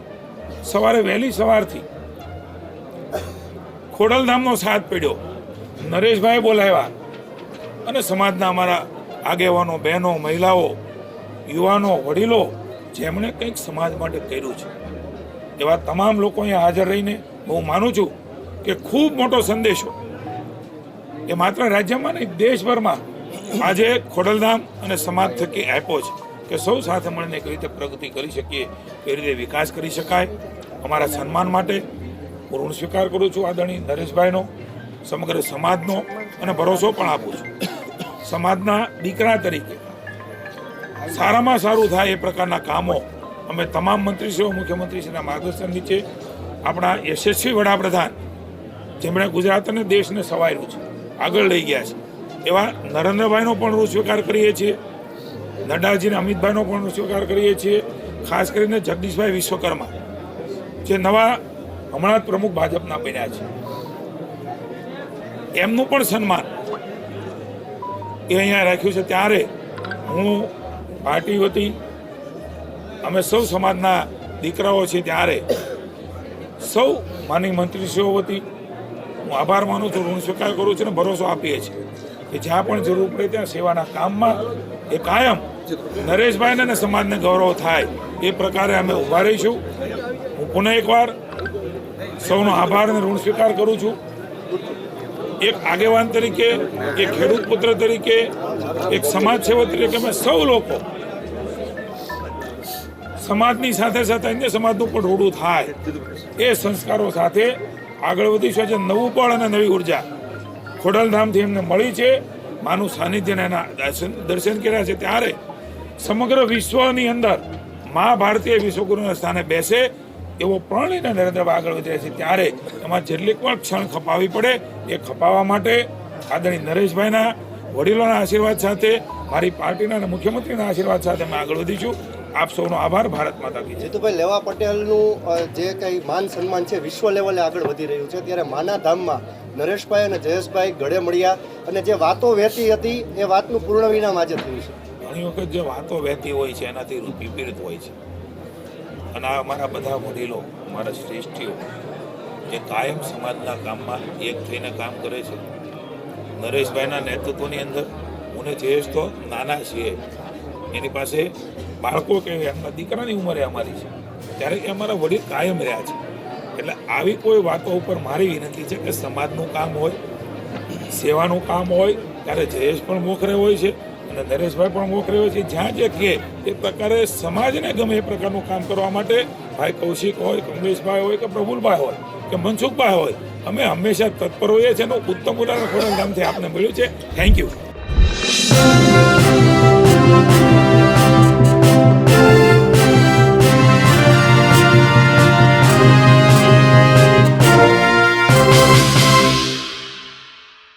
સવારે વહેલી સવારથી. ખોડલધામનો સાથ પડ્યો, નરેશભાઈ બોલાવ્યા અને સમાજના અમારા આગેવાનો, બહેનો, મહિલાઓ, યુવાનો, વડીલો જેમણે કંઈક સમાજ માટે કર્યું છે એવા તમામ લોકો અહીંયા હાજર રહીને હું માનું છું કે ખૂબ મોટો સંદેશો એ માત્ર રાજ્યમાં નહીં દેશભરમાં આજે ખોડલધામ અને સમાજ થકી આપ્યો છે કે સૌ સાથે મળીને કઈ રીતે પ્રગતિ કરી શકીએ, કઈ રીતે વિકાસ કરી શકાય. અમારા સન્માન માટે હું ઋણ સ્વીકાર કરું છું આદરણીય નરેશભાઈનો, સમગ્ર સમાજનો, અને ભરોસો પણ આપું છું સમાજના દીકરા તરીકે સારામાં સારું થાય એ પ્રકારના કામો અમે તમામ મંત્રીશ્રીઓ, મુખ્યમંત્રીશ્રીના માર્ગદર્શન નીચે આપણા યશસ્વી વડાપ્રધાન જેમણે ગુજરાત અને દેશને સવાર્યું છે, આગળ લઈ ગયા છે, એવા નરેન્દ્રભાઈનો પણ ઋણ સ્વીકાર કરીએ છીએ, નડ્ડાજીને અમિતભાઈનો પણ ઋણ સ્વીકાર કરીએ છીએ. ખાસ કરીને જગદીશભાઈ વિશ્વકર્મા જે નવા હમણાં જ પ્રમુખ ભાજપના બન્યા છે, એમનું પણ સન્માન એ અહીંયા રાખ્યું છે. ત્યારે હું પાર્ટી વતી અમે સૌ સમાજના દીકરાઓ છીએ, ત્યારે સૌ માની મંત્રીશ્રીઓ વતી હું આભાર માનું છું, ઋણ સ્વીકાર કરું છું અને ભરોસો આપીએ છીએ કે જ્યાં પણ જરૂર પડે ત્યાં સેવાના કામમાં એ કાયમ નરેશભાઈને અને સમાજને ગૌરવ થાય એ પ્રકારે અમે ઊભા રહીશું. હું પુનઃ એકવાર સૌનો આભાર અને ઋણ સ્વીકાર કરું છું. એક આગેવાન તરીકે, એક ખેડૂત પુત્ર તરીકે, એક સમાજ સેવક તરીકે અમે સૌ લોકો સમાજની સાથે સાથે અન્ય સમાજનું પણ રૂડું થાય એ સંસ્કારો સાથે આગળ વધીશું. છે નવું બળ અને નવી ઉર્જા ખોડલધામથી એમને મળી છે, માનું સાનિધ્યના એના દર્શન કર્યા છે. ત્યારે સમગ્ર વિશ્વની અંદર મા ભારતીય વિશ્વગુરુના સ્થાને બેસે એવો પ્રણ લઈને નરેન્દ્રભાઈ આગળ વધી રહ્યા છે. ત્યારે એમાં જેટલી પણ ક્ષણ ખપાવી પડે એ ખપાવવા માટે આદરણીય નરેશભાઈના વડીલોના આશીર્વાદ સાથે, મારી પાર્ટીના અને મુખ્યમંત્રીના આશીર્વાદ સાથે અમે આગળ વધીશું. આપ સૌનો આભાર. ભારત માતા કી જય. જીતુભાઈ, લેવા પટેલનું જે કંઈ માન સન્માન છે વિશ્વ લેવલે આગળ વધી રહ્યું છે, ત્યારે માના ધામમાં નરેશભાઈ અને જયેશભાઈ ગળે મળ્યા અને જે વાતો વહેતી હતી એ વાતનું પૂર્ણ વિરામ આજે થયું છે. ઘણી વખત જે વાતો વહેતી હોય છે એનાથી વિપરીત હોય છે, અને આ અમારા બધા વડીલો, અમારા શ્રેષ્ઠીઓ જે કાયમ સમાજના કામમાં એક થઈને કામ કરે છે. નરેશભાઈના નેતૃત્વની અંદર હું ને જયેશ તો નાના છીએ, એની પાસે બાળકો કે એમના દીકરાની ઉંમરે અમારી છે, ત્યારે એ અમારા વડીલ કાયમ રહ્યા છે. એટલે આવી કોઈ વાતો ઉપર મારી વિનંતી છે કે સમાજનું કામ હોય, સેવાનું કામ હોય, ત્યારે જયેશ પણ મોખરે હોય છે અને નરેશભાઈ પણ મોખરે હોય છે. જ્યાં જે કહે એ પ્રકારે સમાજને ગમે એ પ્રકારનું કામ કરવા માટે ભાઈ કૌશિક હોય, કમલેશભાઈ હોય કે પ્રફુલભાઈ હોય કે મનસુખભાઈ હોય, અમે હંમેશા તત્પર હોઈએ છીએ. એનું ઉત્તમ ઉદાહરણ ખોડલધામથી આપને મળ્યું છે. Thank you.